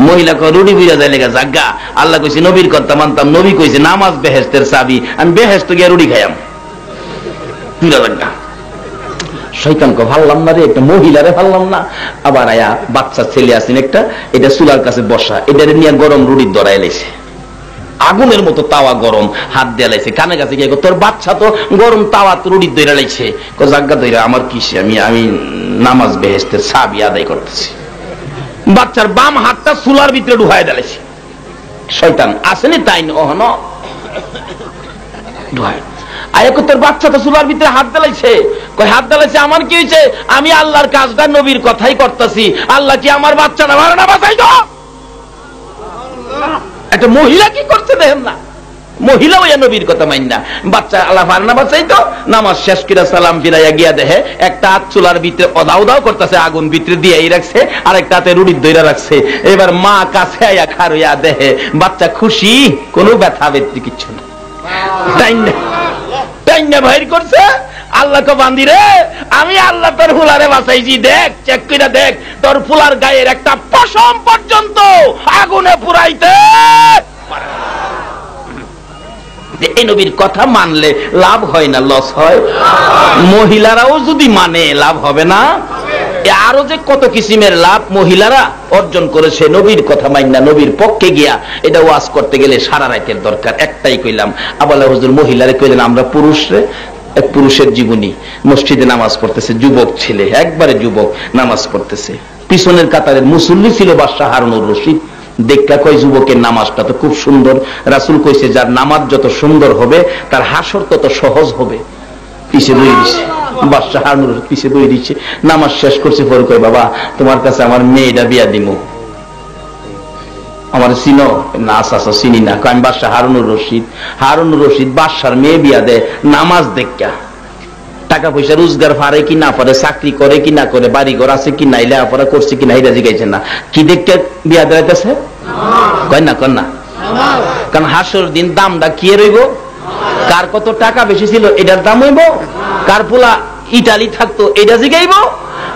মহিলা কয় রুডি ফুইরা যাইলে গা জাগা। আল্লাহ কইছে নবীর কথা মানতাম, নবী কইছে নামাজ বেহেশতের চাবি, আমি বেহেশত গিয়া রুডি খাইয়াম, ফুইরা জাগা। শয়তান কো ভাললাম না রে, একটা মহিলারে ভাললাম না। আবার আয়া বাচ্চা ছেলে আছেন একটা, এটা চুলার কাছে বসা, এটারে নিয়ে গরম রুটির দরাই লাইছে, আগুনের মতো তাওয়া গরম, হাত দিয়ে লাইছে। কানে কাছে গিয়ে তোর বাচ্চা তো গরম তাওয়া রুটির দইরা লাইছে। জাগা দইরা আমার কিসে, আমি নামাজ বেহেশতের চাবি আদায় করতেছি। বাচ্চার বাম হাতটা চুলার ভিতরে ঢুকায় দিয়েছে। শয়তান আসেনি তাই ওহন ঢুকায় আয়, তোর বাচ্চা তো চুলার ভিতরে হাত দিলাইছে। কয় হাত দিলাইছে, আমার কি হয়েছে? আমি আল্লাহর কাজটা নবীর কথাই করতেছি। আল্লাহ কি আমার বাচ্চাটা ভালো না বাঁচাইতো? একটা মহিলা কি করছে দেখেন না, মহিলা ওই নবীর কথা মাইন না, বাচ্চা আল্লাহ ফারনা বাঁচাইতো। নামাজ শেষ করে সালাম ফিরাইয়া গিয়া দেখে একটা হাত চুলার ভিতরে অদাও দাও করতেছে, আগুন ভিতরে দিয়েই রাখছে, আর একটা হাতে রুটির দইরা রাখছে। এবার মা কাছে আয়া খারইয়া দেখে বাচ্চা খুশি, কোনো ব্যথা ব্যক্তি কিচ্ছু না, তাই না ভাইর করছে। আল্লাহ কে বান্দি রে, আমি আল্লাহ তোর ফুলারে বাঁচাইছি, দেখ চেক করে দেখ, তোর ফুলার গায়ের একটা পশম পর্যন্ত আগুনে পুরাইতে। এই নবীর কথা মানলে লাভ হয় না লস হয়? মহিলারাও যদি মানে লাভ হবে না? আরো যে কত কিসিমের লাভ মহিলারা অর্জন করেছে নবীর কথা মাইনা, নবীর পক্ষে গিয়া। এটা ওয়াজ করতে গেলে সারা রাতের দরকার। একটাই কইলাম, আবালা হুজুর মহিলারে কইলেন আমরা পুরুষরে। এক পুরুষের জীবনী, মসজিদে নামাজ পড়তেছে, যুবক ছেলে, একবারে যুবক নামাজ পড়তেছে। পিছনের কাতারের মুসল্লি ছিল বাদশাহ হারুনুর রশিদ। দেখা কয় যুবকের নামাজটা তো খুব সুন্দর। রাসূল কইছে যার নামাজ যত সুন্দর হবে তার হাসর তত সহজ হবে। পিছে দই দিচ্ছে বাদশাহ হারুন, পিছে দই দিচ্ছে। নামাজ শেষ করছে, পরে কয় বাবা তোমার কাছে আমার মেয়েটা বিয়া দিমু, আমার চিনো না? আচ্ছা চিনি না। আমি বাদশাহ হারুনুর রশিদ। হারুনুর রশিদ বাদশার মেয়ে বিয়া দেয় নামাজ দেখা। টাকা পয়সা রোজগার পারে কি না পারে, চাকরি করে কি না করে, বাড়ি ঘর আছে কি না, লেখাপড়া করছে কি না, এটা জিজ্ঞাসা না। কি দেখতে বিয়া দেওয়াইতেছে? কয় না কর না। কারণ হাসর দিন দামটা কি রইব? কার কত টাকা বেশি ছিল এটার দাম হইব, কার পোলা ইটালি থাকতো এটা জিগাইব।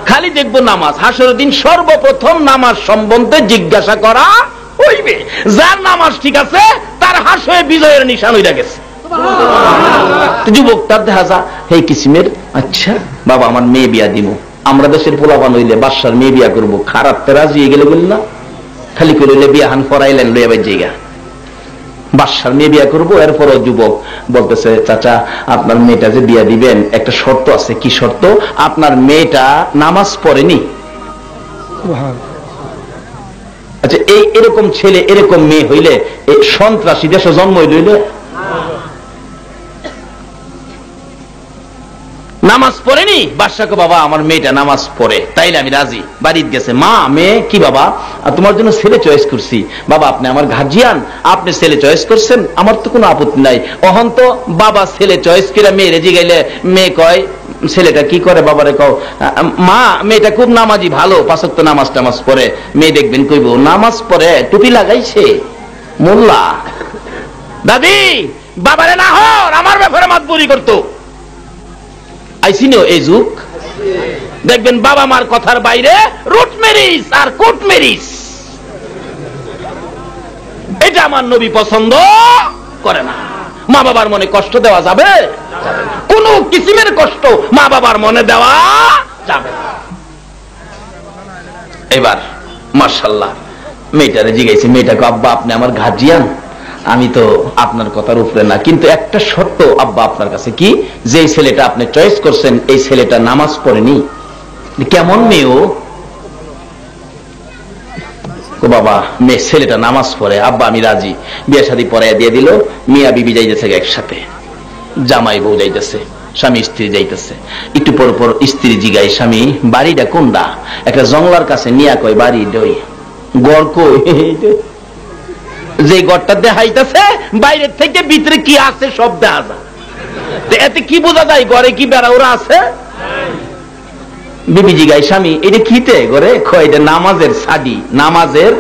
খালি দেখবো নামাজ। হাসর দিন সর্বপ্রথম নামাজ সম্বন্ধে জিজ্ঞাসা করা হইবে। যার নামাজ ঠিক আছে তার হাসরে বিজয়ের নিশান হইয়া গেছে। যুবক তার দেখা যা এই কিসিমের, আচ্ছা বাবা আমার মেয়ে বিয়া দিব। আমরা দেশের পোলাপান হইলে বাদশার মেয়ে বিয়া করবো, খারাপ রাজি গেলে বলল না, খালি করে বিয়াহান ফরাইলেন লইয়া বাই জায়গা বাদশার মেয়ে বিয়া করবো। এরপরও যুবক বলতেছে চাচা আপনার মেয়েটা যে বিয়া দিবেন একটা শর্ত আছে। কি শর্ত? আপনার মেয়েটা নামাজ পড়েনি। আচ্ছা এরকম ছেলে এরকম মেয়ে হইলে এই সন্ত্রাসী দেশে জন্ম হইলে নামাজ পড়েনি। বাদশাকে বাবা আমার মেয়েটা নামাজ পড়ে, তাইলে আমি রাজি। বাড়িতে গেছে, মা মেয়ে কি বাবা তোমার জন্য ছেলে চয়েস করছি। বাবা আপনি আমার গার্জিয়ান, আপনি ছেলে চয়েস করছেন, আমার তো কোনো আপত্তি নাই। অহন তো বাবা ছেলে চয়েস করে মেয়ে রেজি গাইলে মেয়ে কয় ছেলেটা কি করে? বাবারে কও মা মেয়েটা খুব নামাজি, ভালো, 5 ওয়াক্ত নামাজ টামাজ পড়ে। মেয়ে দেখবেন কইব নামাজ পড়ে, টুপি লাগাইছে, মোল্লা। দাদি বাবারে না হর আমার ব্যাপারে মাতবুরি করতো। আইসিনো এই যুগ দেখবেন বাবা মার কথার বাইরে রুট মেরিস আর কোট মেরিস। এটা আমার নবী পছন্দ করে না। মা বাবার মনে কষ্ট দেওয়া যাবে? কোন কিসিমের কষ্ট মা বাবার মনে দেওয়া যাবে। এবার মাশাআল্লাহ মেয়েটারে জিজ্ঞাসা, মেয়েটাকে আব্বা আপনি আমার গার্জিয়ান, আমি তো আপনার কথার উপরে না, কিন্তু একটা শর্ত আব্বা আপনার কাছে। কি? যে ছেলেটা আপনি চয়েস করছেন এই ছেলেটা নামাজ পড়েনি। কেমন মেয়ে ও? বাবা মেয়ে ছেলেটা নামাজ পড়ে। আব্বা আমি রাজি। বিয়ে শাদী পড়াইয়া দিয়ে দিল। মিয়া বিবি যাইতেছে একসাথে, জামাই বউ যাইতেছে, স্বামী স্ত্রী যাইতেছে। একটু পর পর স্ত্রী জিগায় স্বামী বাড়িটা কোনটা? একটা জঙ্গলার কাছে নিয়া কয় বাড়ি দই গড় কই? যে গড়টা দেখাইতেছে বাইরের থেকে ভিতরে কি আছে সব দেখা যায়। এতে কি বোঝা যায় ঘরে কি বেড়া ওরা আছে? বিবি জিগায় স্বামী এটা কিতে ঘরে? এটা নামাজের শাড়ি। নামাজের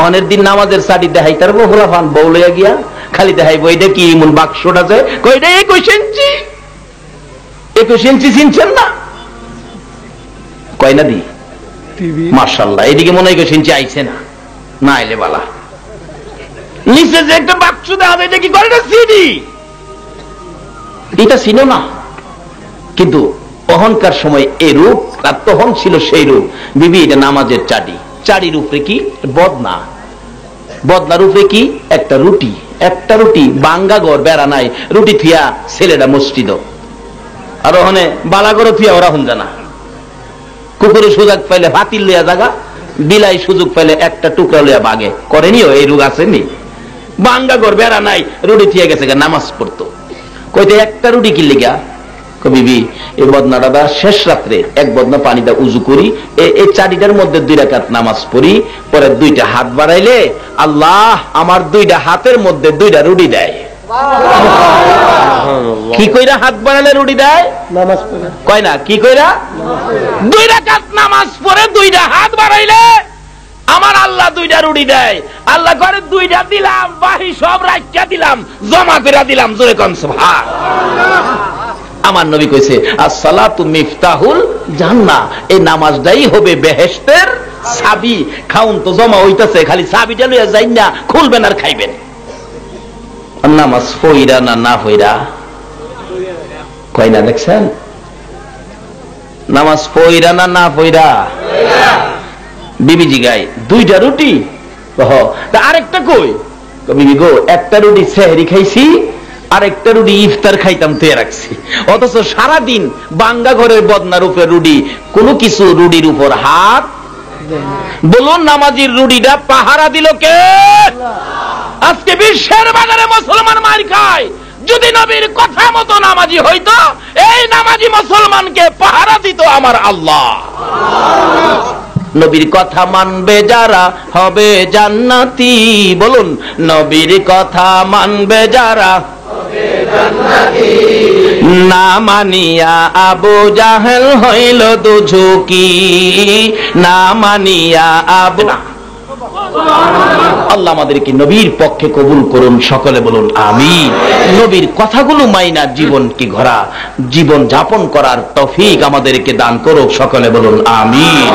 অনের দিন নামাজের শাড়ি দেখাই তার বউলাফান বউ লইয়া গিয়া খালি দেখাইবো এটা কি এমন বাক্সটা যে কয়টা 21 ইঞ্চি। 21 ইঞ্চি চিনছেন না? কয় না দি মাশাআল্লাহ এদিকে মনে হয় 21 ইঞ্চি আইছে না, না এলে বালা। নিচে যে একটা বাক্স দেখা যায় এটা কি করে? না সিডি। এটা ছিল না, কিন্তু অহংকার সময় এই রূপ আর তখন ছিল সেই রূপ। বিবি এটা নামাজের চাটি, চাটির উপরে কি বদনা, বদনার উপরে কি একটা রুটি, একটা রুটি বাঙ্গা ঘর বেড়া নাই, রুটি থিয়া ছেলেটা মসজিদ। আর ওখানে বালাগড় থিয়া ওরা হুন জানা। কুকুরের সুযোগ পাইলে ভাতির লইয়া জাগা, বিলাই সুযোগ পাইলে একটা টুকরা লইয়া বাগে। করেনিও এই রোগ আসেনি? বাঙ্গা ঘর বেড়া নাই, রুটি থিয়া গেছে নামাজ পড়তো। কইতে একটা রুটি কি লিগা? বিবি এই বদনাটা শেষ রাত্রে এক বদনা পানিটা উজু করি, এই চারিটার মধ্যে 2 রাকাত নামাজ পড়ি, পরে 2টা হাত বাড়াইলে আল্লাহ আমার 2টা হাতের মধ্যে 2টা রুটি দেয়। কি কইরা হাত বাড়ালে রুটি দেয়? নামাজ পড়ে। কয় না কি কইরা? 2 রাকাত নামাজ পড়ে 2টা হাত বাড়াইলে আমার আল্লাহ 2টা রুটি দেয়। আল্লাহ করে 2টা দিলাম, বাহি সব রাখিয়া দিলাম, জমা করে দিলাম। জোরে কোন সুবহানাল্লাহ। আমার নবী কইছে আসসালাতু মিফতাহুল জান্নাহ, এই নামাজটাই হবে বেহেশতের চাবি। খাউন তো জমা হইতাছে, খালি চাবিটা লইয়া যাইন না, খুলবেন আর খাইবেন। নামাজ পইরা না না পইরা কয় না দেখছেন? নামাজ পইরা না না পইরা? বিবি জিগায় 2টা রুটি, আরেকটা কই? বিবি গো একটা রুটি সেহরি খাইছি, আরেকটা রুটি ইফতার খাইতাম তো রাখছি। অথচ সারাদিন বাঙ্গা ঘরের বদনার উপরে রুটি, কোনো কিছু রুটির উপর হাত বলুন নামাজির রুটিটা পাহারা দিল কে? আজকে বিশ্বের বাজারে মুসলমান মার খায়। যদি নবীর কথা মতো নামাজি হইতো, এই নামাজি মুসলমানকে পাহারা দিত আমার আল্লাহ। নবীর কথা মানবে যারা হবে জান্নাতি। বলুন নবীর কথা মানবে যারা হবে জান্নাতি। না মানিয়া আবু জাহেল হইল দুঝুকি, না মানিয়া আবু। আল্লাহ আমাদেরকে নবীর পক্ষে কবুল করুন, সকলে বলুন আমিন। নবীর কথাগুলো মাইনা জীবনকে গড়া, জীবন যাপন করার তৌফিক আমাদেরকে দান করুক, সকলে বলুন আমিন।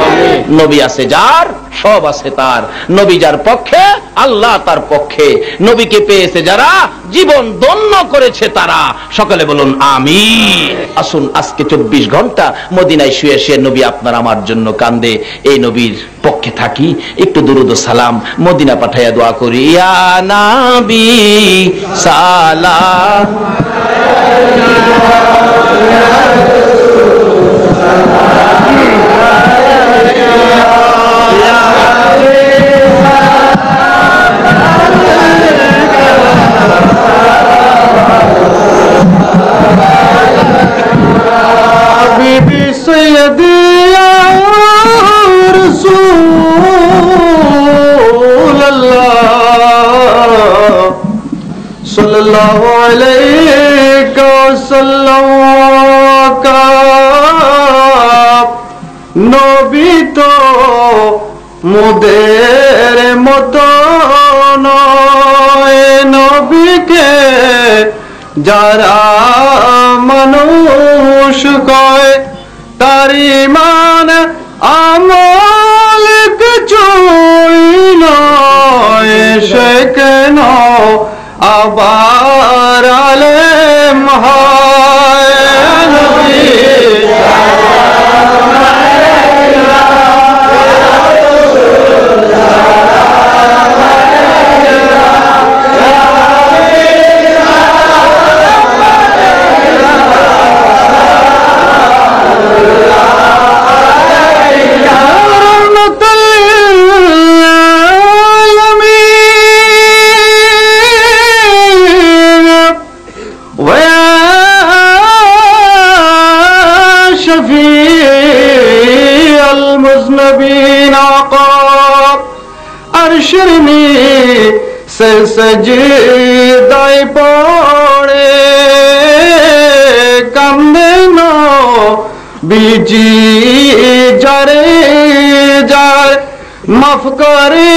নবী আছে যার, সব আছে তার। নবী যার পক্ষে, আল্লাহ তার পক্ষে। নবীকে পেয়েছে যারা, জীবন ধন্য করেছে তারা, সকলে বলুন আমিন। আসুন আজকে 24 ঘন্টা মদিনায় শুয়ে শুয়ে নবী আপনার আমার জন্য কান্দে, এই নবীর পক্ষে থাকি। একটু দুরুদ ও সালাম মদিনা পাঠাইয়া দোয়া করি। ইয়া নবী সালাম হাবিবি সৈয়দি ইয়া রাসূলুল্লাহ সাল্লাল্লাহু আলাইহি ওয়াসাল্লাম। নবী তো মোদের মতো নয়, নবীকে যারা মানুষ কয় তার ঈমান আমল কিছুই নয়, সে কেন আবার আলেম হয়। নবী আরশিরনি সে সজদায় পড়ে কান্দে নবীজি যারে যার মাফ করে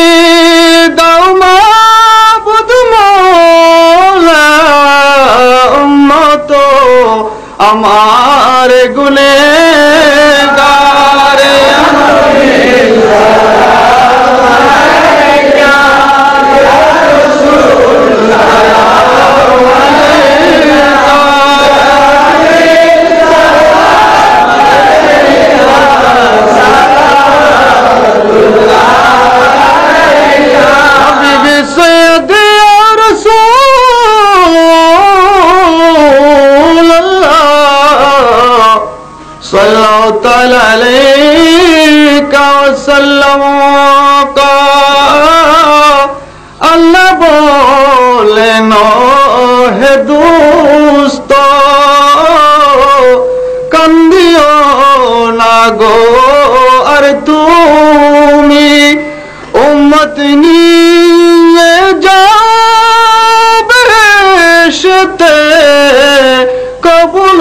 দাও মাবুদ মওলা, উম্মত আমার গুনেহগার। আল্লাহ বলেন হে দোস্ত কান্দিও না গো আর তুমি উম্মত নিয়ে যাও বেহেশতে, কবুল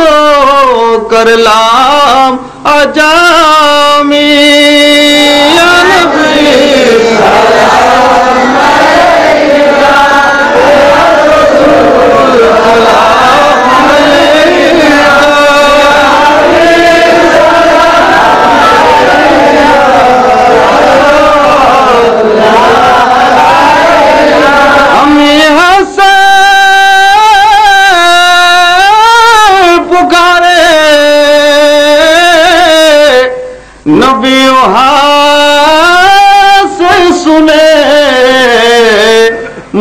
করলাম আজ আমি। ইয়া নবী আমি হাসান পুকারে নবী से सुने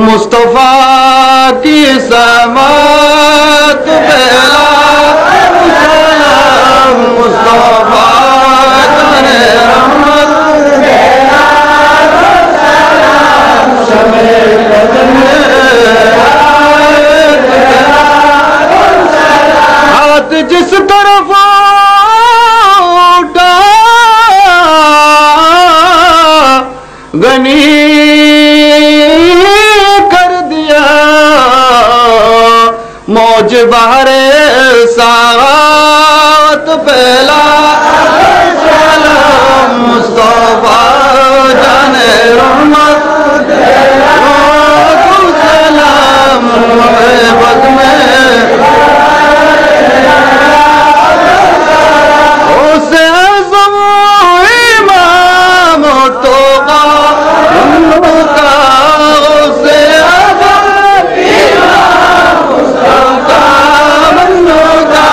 मुस्तफा की समात बेला सलाम मुस्तफा करे रहमत गनी कर दिया मौज बहरे सात पहला सलाम मुस्तफा जाने रहमत सलाम बद में उसे आज़म इमाम तो उसे आज़म इमाम का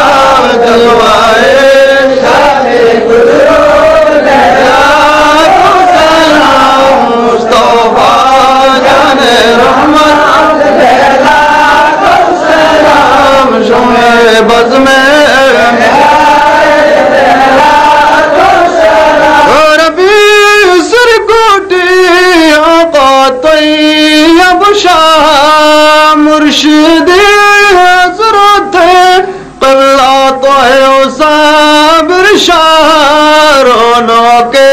जलवाए मुस्तफा जाने रहमत सलाम शोए बज़ में मुर्शिद हजरत कल्ला तो है साबिर शारों के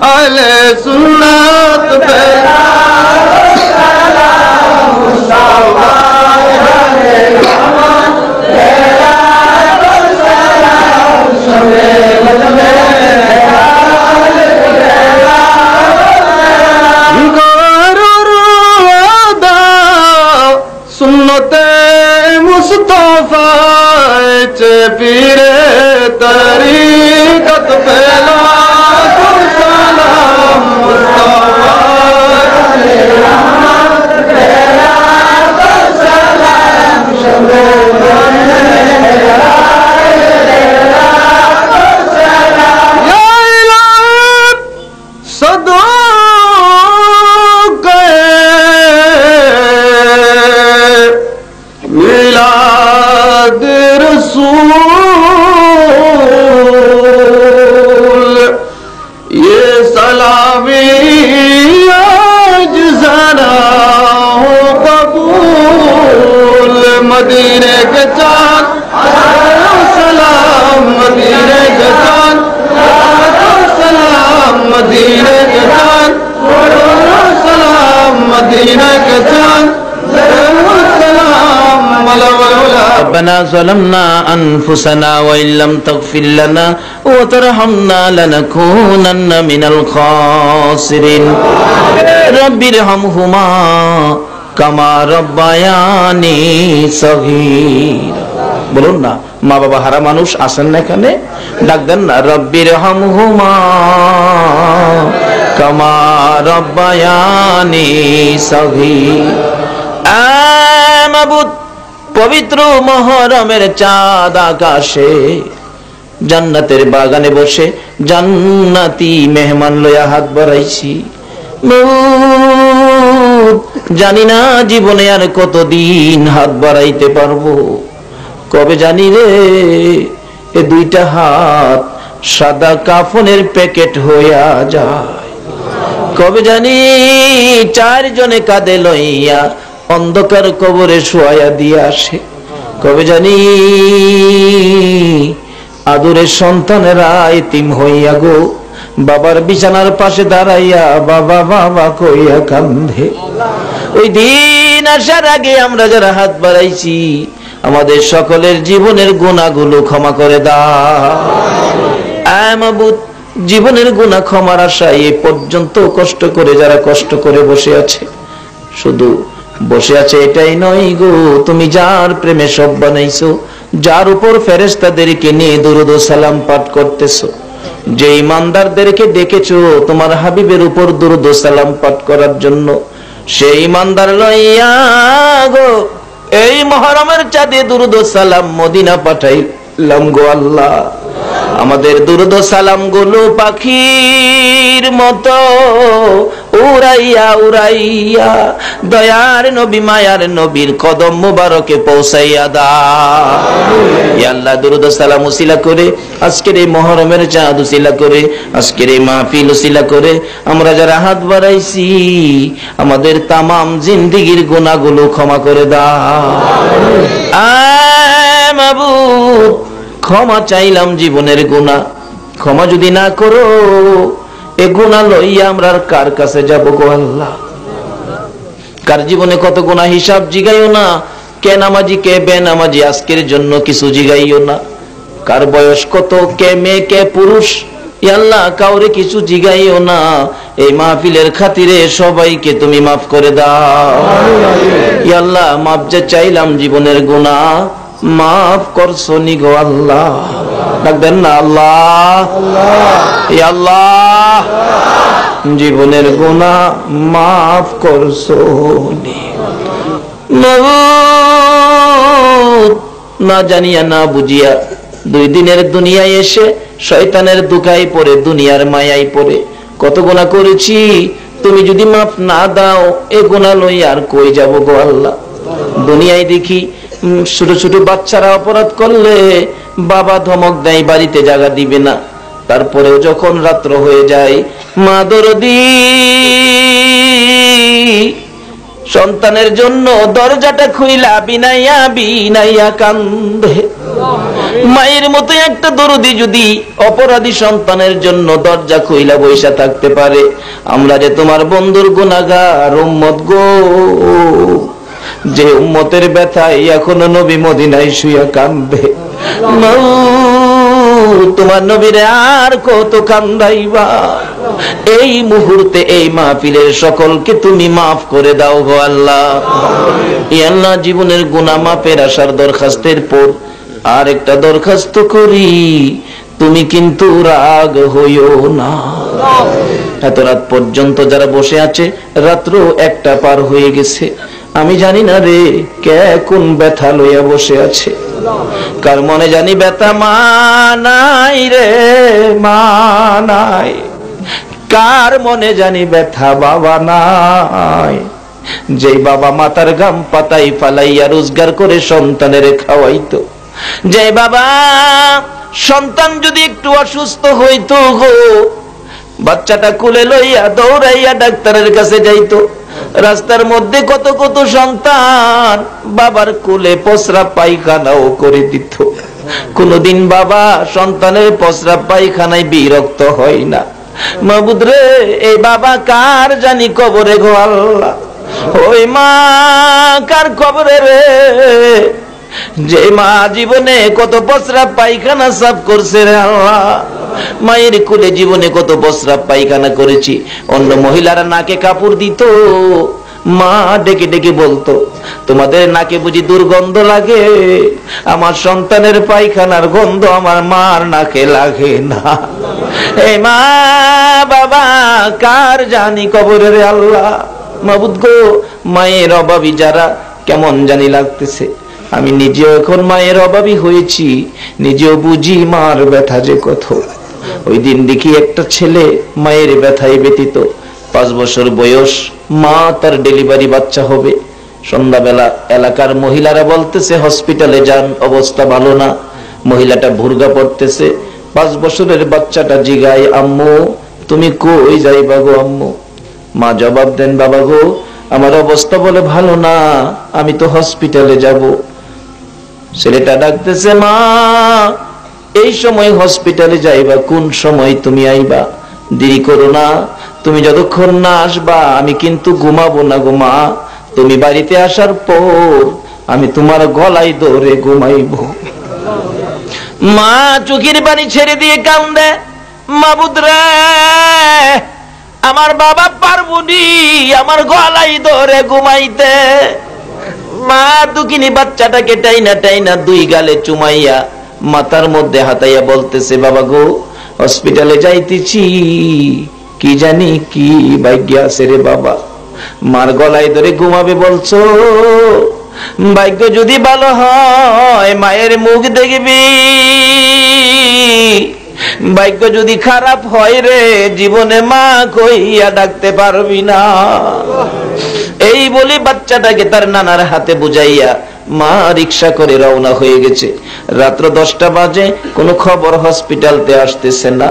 अहले सुन्नत पे मुस्तफा पीरे तरीकत पहला सलाम मुस्तफा सदा मिलाद रसूल ये सलामी आज ज़रा हो कबूल मदीने के चाँद सलाम मदीने के चाँद सलाम मदीने के चाँद सलाम मदीने के चाँद ربنا ظلمنا أنفسنا وإن لم تغفر لنا وترحمنا لنكونن من الخاسرين رب ارحمهما كما ربياني صغيرا বলুন না মা বাবা হারা মানুষ আছেন না এখানে ডাক দেন না রব্বির হামহুমা কামা রব্বায়ানি সগীরা মাবুদ পবিত্র মুহররমের চাঁদ আকাশে জান্নাতের বাগানে বসে জান্নাতি মেহমান লইয়া হাত বাড়াইছি জানি না জীবনে আর কতদিন হাত বাড়াইতে পারবো কবে জানি রে এ দুইটা হাত সাদা কাফনের প্যাকেট হইয়া যায় কবে জানি চারজনে কাঁধে লইয়া অন্ধকার কবরে শোয়া দিয়ে আসে কবে জানি আদরের সন্তানেরা এতিম হইয়া গো বাবার বিছানার পাশে দাঁড়াইয়া বাবা বাবা কইয়া কান্দে ওই দিন আসার আগে আমরা যারা হাত বাড়াইছি আমাদের সকলের জীবনের গুনাহগুলো ক্ষমা করে দাও আয় মাবুদ জীবনের গুনাহ ক্ষমার আশায় এই পর্যন্ত কষ্ট করে যারা কষ্ট করে বসে আছে শুধু বসে আছে এটাই নয় গো তুমি যার প্রেমে সব বানাইছো যার উপর ফেরেশতাদেরকে নিয়ে দুরূদ ও সালাম পাঠ করতেছো যে ইমানদারদেরকে ডেকেছো তোমার হাবিবের উপর দুরূদ ও সালাম পাঠ করার জন্য সেই ইমানদার লইয়া গো এই মুহররমের চাঁদে দুরূদ ও সালাম মদিনা পাঠাইলাম গো আল্লাহ আমাদের দুরূদ ও সালাম গুলো পাখির মতো উড়াইয়া উড়াইয়া দয়ার নবী মায়ার নবীর কদম মুবারকে পৌঁছাইয়া দাও ইয়া আল্লাহ দুরূদ ও সালাম উসিলা করে আজকের এই মুহররমের চাঁদ উসিলা করে আজকের এই মাহফিল উসিলা করে আমরা যারা হাত বাড়াইছি আমাদের তামাম জিন্দেগীর গুনাহগুলো ক্ষমা করে দাও আয় মাবুদ ক্ষমা চাইলাম জীবনের গুনাহ ক্ষমা যদি না করো এ গুনাহ লইয়া আমরা আর কার কাছে যাব গো আল্লাহ? কার জীবনে কত গুনাহ হিসাব জিগাইও না। কে নামাজি কে বেনামাজি আজকের জন্য কিছু জিগাইও না। কার বয়স কত, কে মেয়ে কে পুরুষ, ইয়া আল্লাহ কাউরে কিছু জিগাইও না। এই মাহফিলের খাতিরে সবাইকে তুমি মাফ করে দাও। ইয়া আল্লাহ মাফ যে চাইলাম জীবনের গুনাহ মাফ করছো নি গো আল্লাহ। ডাকবেন না আল্লাহ, ইয়া আল্লাহ জীবনের গুনাহ মাফ করছো নি। না জানিয়া না বুঝিয়া 2 দিনের দুনিয়ায় এসে শয়তানের দুকায় পড়ে, দুনিয়ার মায়ায় পড়ে কত গুনাহ করেছি। তুমি যদি মাফ না দাও এ গুনাহ লই আর কই যাব গো আল্লাহ? দুনিয়ায় দেখি ছোট ছোট বাচ্চারা অপরাধ করলে বাবা ধমক দেয়, বাড়িতে জায়গা দিবে না। তারপরেও যখন রাত্র হয়ে যায় মা দরদি সন্তানের জন্য দরজাটা খুইলা বিনাইয়া বিনাইয়া কান্দে। মায়ের মতো একটা দরদি যদি অপরাধী সন্তানের জন্য দরজা খুইলা বইসা থাকতে পারে, আমরা যে তোমার বন্ধুর গুনাহগার উম্মত গো, যে উম্মতের ব্যথায় এখনো নবী মদিনায় শুইয়া কান্দে। তোমার নবীরে আর কত কান্দাইবা? এই মুহূর্তে এই মাহফিলের সকলকে তুমি মাফ করে দাও গো আল্লাহ। ইয়া আল্লাহ জীবনের গুনাহ মাফের আশার দরখাস্তের পর আর একটা দরখাস্ত করি, তুমি কিন্তু রাগ হইও না। এত রাত পর্যন্ত যারা বসে আছে, রাত্র 1টা পার হয়ে গেছে, আমি জানি না রে কে কোন ব্যথা লইয়া বসে আছে। কার মনে জানি ব্যথা মা নাই রে, মা নাই। কার মনে জানি ব্যথা বাবা নাই। যে বাবা মাথার ঘাম পাতাই ফালাইয়া রোজগার করে সন্তানের খাওয়াইতো, যে বাবা সন্তান যদি একটু অসুস্থ হইতো গো, বাচ্চাটা কোলে লইয়া দৌড়াইয়া ডাক্তারের কাছে যাইতো। রাস্তার মধ্যে কত কত সন্তান বাবার কোলে প্রস্রাব পায়খানাও করে দিত। কোনদিন বাবা সন্তানের প্রস্রাব পায়খানায় বিরক্ত হয় না। মাবুদ রে এই বাবা কার জানি কবরে গো আল্লাহ। ওই মা কার কবরে রে, যে মা জীবনে কত প্রস্রাব পায়খানা সাফ করছে রে আল্লাহ। মায়ের কোলে জীবনে কত প্রস্রাব পায়খানা করেছি। অন্য মহিলারা নাকে কাপড় দিত, মা ডেকে ডেকে বলতো তোমাদের নাকে বুঝি দুর্গন্ধ লাগে? আমার সন্তানের পায়খানার গন্ধ আমার মার নাকে লাগে না। এই মা বাবা কার জানি কবরে রে আল্লাহ। মাবুদ গো মায়ের অভাবী যারা কেমন জানি লাগতেছে। আমি নিজেও এখন মায়ের অভাবী হয়েছি, নিজেও বুঝি মার ব্যথা যে কত। ওই দিন দেখি একটা ছেলে মায়ের ব্যথায় ব্যতীত, 5 বছর বয়স, মা তার ডেলিভারি বাচ্চা হবে। সন্ধ্যাবেলা এলাকার মহিলারা বলতেছে হসপিটালে যান, অবস্থা ভালো না। মহিলাটা ভুরগা পড়তেছে। 5 বছরের বাচ্চাটা জিগায় আম্মু তুমি কই যাইবা গো আম্মু? মা জবাব দেন বাবা গো আমার অবস্থা বলে ভালো না, আমি তো হসপিটালে যাব। ছেলেটা ডাকতেছে মা এই সময় হসপিটালে যাইবা, কোন সময় তুমি আইবা? দেরি করো না, তুমি যতক্ষণ না আসবা আমি কিন্তু ঘুমাবো না গো মা। তুমি বাড়িতে আসার পর আমি তোমার গলায় ধরে ঘুমাইব। মা চোখের পানি ছেড়ে দিয়ে কান্দে, মাবুদ রে আমার বাবা পারবুনি আমার গলায় ধরে ঘুমাইতে। মা দুঃখিনী বাচ্চাটাকে টাইনা টাইনা 2 গালে চুমাইয়া মাথার মধ্যে হাতাইয়া বলতেছে বাবা গো হসপিটালে যাইতেছি, কি জানি কি ভাগ্য আছে রে বাবা। মার গলায় ধরে ঘুমাবে বলছো, ভাগ্য যদি ভালো হয় মায়ের মুখ দেখবি, ভাগ্য যদি খারাপ হয় রে জীবনে মা কইয়া ডাকতে পারবি না। এই বলে বাচ্চাটাকে তার নানার হাতে বুঝাইয়া মা রিক্সা করে রওনা হয়ে গেছে। রাত্র 10টা বাজে, কোনো খবর হসপিটালতে আসতেছে না।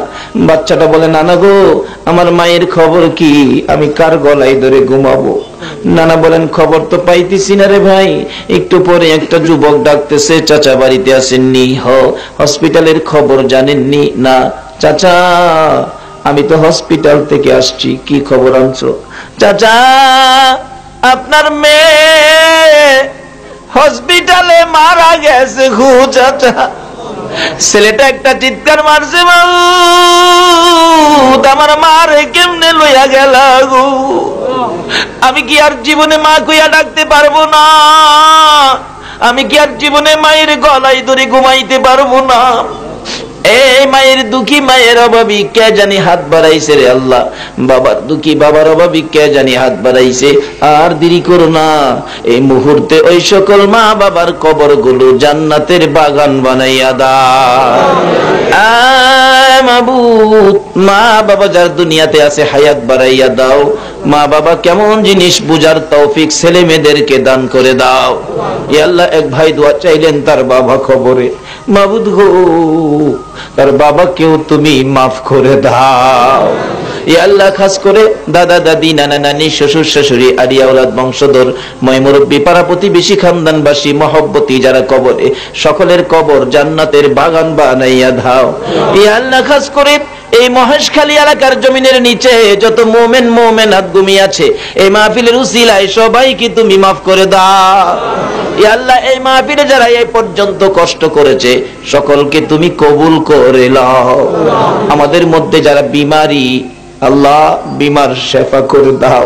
বাচ্চাটা বলে নানা গো আমার মায়ের খবর কি, আমি কার গলায় ধরে ঘুমাবো? নানা বলেন খবর তো পাইতেছি না রে ভাই। একটু পরে একটা যুবক ডাকতেছে চাচা বাড়িতে আসেননি? হসপিটালের খবর জানেননি? না চাচা আমি তো হসপিটাল থেকে আসছি, কি খবর আনছো? চাচা, আপনার মেয়ে হসপিটালে মারা গেছে গো চাচা। ছেলেটা একটা চিৎকার মারছে, আমার মারে কেমনে লইয়া গেল গো। আমি কি আর জীবনে মা কইয়া ডাকতে পারবো না? আমি কি আর জীবনে মায়ের গলায় ধরে ঘুমাইতে পারবো না? এই মায়ের দুঃখী মায়ের অভাবী কে জানি হাত বাড়াইছে রে আল্লাহ। বাবার দুঃখী বাবার অভাবী কে জানি হাত বাড়াইছে। আর দেরি করো না, এই মুহূর্তে ওই সকল মা বাবার কবর গুলো জান্নাতের বাগান বানাইয়া দাও। মাবুদ, মা বাবা যার দুনিয়াতে আছে হায়াত বাড়াইয়া দাও। মা বাবা কেমন জিনিস বুঝার তৌফিক ছেলে মেয়েদেরকে দান করে দাও। ইয়া আল্লাহ, এক ভাই দোয়া চাইলেন তার বাবা খবরে। মাবুদ গো, তার বাবাকেও তুমি মাফ করে দাও। ইয়া আল্লাহ, খাস করে দাদা দাদি, নানা নানি, শ্বশুর শাশুড়ি, আলিয়া ওলাদ, বংশধর, ময়মুরব্বী, পাড়া প্রতিবেশী, খানদানবাসী, মহব্বতী যারা কবরে, সকলের কবর জান্নাতের বাগান বানাইয়া দাও। ইয়া আল্লাহ, খাস করে এই মহেশখালী এলাকার জমিনের নিচে যত মোমেন মোমেনাত ঘুমিয়ে আছে, এই মাহফিলের উসিলায় সবাইকে তুমি মাফ করে দাও। ইয়া আল্লাহ, এই মাহফিলে যারা এই পর্যন্ত কষ্ট করেছে সকলকে তুমি কবুল করে নাও। আমাদের মধ্যে যারা বিমারি, আল্লাহ বিমার শেফা করে দাও।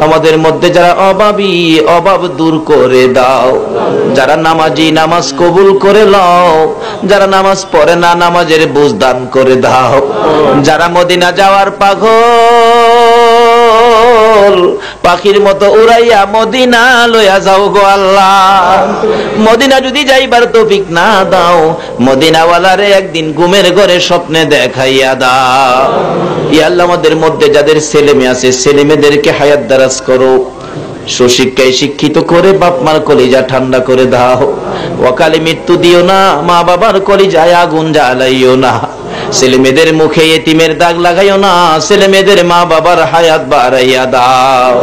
আমাদের মধ্যে যারা অভাবী, অভাব দূর করে দাও। যারা নামাজি, নামাজ কবুল করে নাও। যারা নামাজ পড়ে না, নামাজের বুঝ দান করে দাও। যারা মদিনা যাওয়ার পাগল, পাখির মতো উড়াইয়া মদিনা লইয়া যাও গো আল্লাহ। মদিনা যদি যাইবার তৌফিক না দাও, মদিনাওয়ালারে একদিন ঘুমের ঘরে স্বপ্নে দেখাইয়া দাও। ইয়া আল্লাহ, আমাদের মধ্যে যাদের ছেলে মেয়ে আছে, ছেলে মেয়েদেরকে হায়াত দারাজ করো। সুশিক্ষায় শিক্ষিত করে বাপ মার কলিজা ঠান্ডা করে দাও। অকালে মৃত্যু দিও না, মা বাবার কলিজায় আগুন জ্বালাইও না। ছেলে মেয়েদের মুখে এতিমের দাগ লাগাইও না। ছেলে মেয়েদের মা বাবার হায়াত বাড়াইয়া দাও।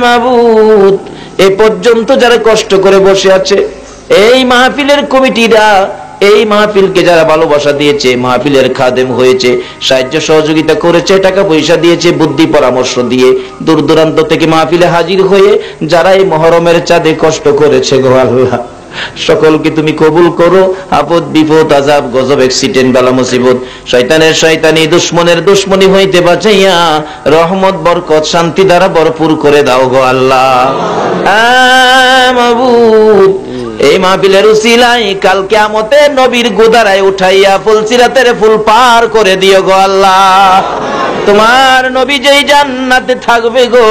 মাবুদ, এ পর্যন্ত যারা কষ্ট করে বসে আছে, এই মাহফিলের কমিটিরা, এই মাহফিলকে যারা ভালোবাসা দিয়েছে, মাহফিলের খাদেম হয়েছে, সাহায্য সহযোগিতা করেছে, টাকা পয়সা দিয়েছে, বুদ্ধি পরামর্শ দিয়ে, দূর দূরান্ত থেকে মাহফিলে হাজির হয়ে যারা এই মহরমের চাঁদে কষ্ট করেছে গো আল্লাহ, সকলকে তুমি কবুল করো। আপদ বিপদ, আযাব, গজব, অ্যাক্সিডেন্ট, বালা মুসিবত, শয়তানের শয়তানি, দুশমনের দুশমনি হইতে বাঁচাইয়া রহমত, বরকত, শান্তি দ্বারা ভরপুর করে দাও গো আল্লাহ। মাবুদ, এই মাহফিলের উসিলায় কাল কিয়ামতে নবীর গোদারায় উঠাইয়া ফুলসিরাতের ফুল পার করে দিও গো আল্লাহ। তোমার নবী যেই জান্নাতে থাকবে গো,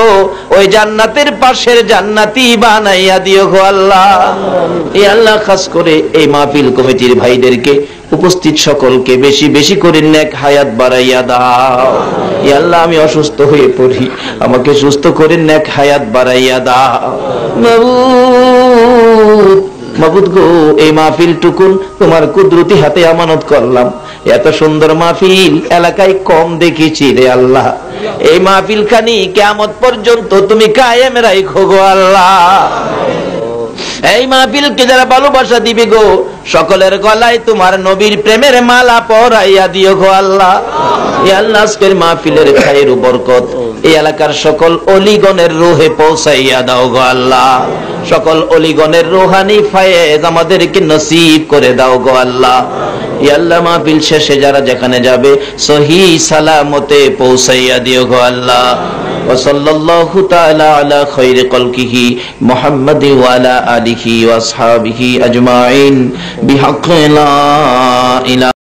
ওই জান্নাতের পাশের জান্নাতি বানাইয়া দিও গো আল্লাহ। এই আল্লাহ, খাস করে এই মাহফিল কমিটির ভাইদেরকে, উপস্থিত সকলকে বেশি বেশি করে নেক হায়াত বাড়াইয়া দাও। এই আল্লাহ, আমি অসুস্থ হয়ে পড়ি, আমাকে সুস্থ করে নেক হায়াত বাড়াইয়া দাও। মাবুদ গো, এই মাহফিল টুকুন তোমার কুদরতি হাতে আমানত করলাম। এত সুন্দর মাহফিল এলাকায় কম দেখেছি রে আল্লাহ। এই মাহফিল খানি কিয়ামত পর্যন্ত তুমি কায়েম রাখো গো আল্লাহ। এই মাহফিলকে যারা ভালোবাসা দিবে গো, সকলের গলায় তোমার নবীর প্রেমের মালা পরাইয়া দিও গো আল্লাহ। এই আল্লাহ, আজকের মাহফিলের খায়ের বরকত এই এলাকার সকল অলিগণের রুহে পৌঁছাইয়া দাও গো আল্লাহ। সকল অলিগণের রুহানি ফায়েজ আমাদেরকে নসিব করে দাও গো আল্লাহ। ইয়া আল্লাহ, মাহফিল শেষে যারা যেখানে যাবে সহি সালামতে পৌঁছাইয়া দিও গো আল্লাহ। ওয়া সাল্লাল্লাহু তাআলা আলা খায়রি খালকিহি মুহাম্মাদি ওয়া আলা আলিহি ওয়া আসহাবিহি আজমাইন বিহাক্কি লা ইলাহা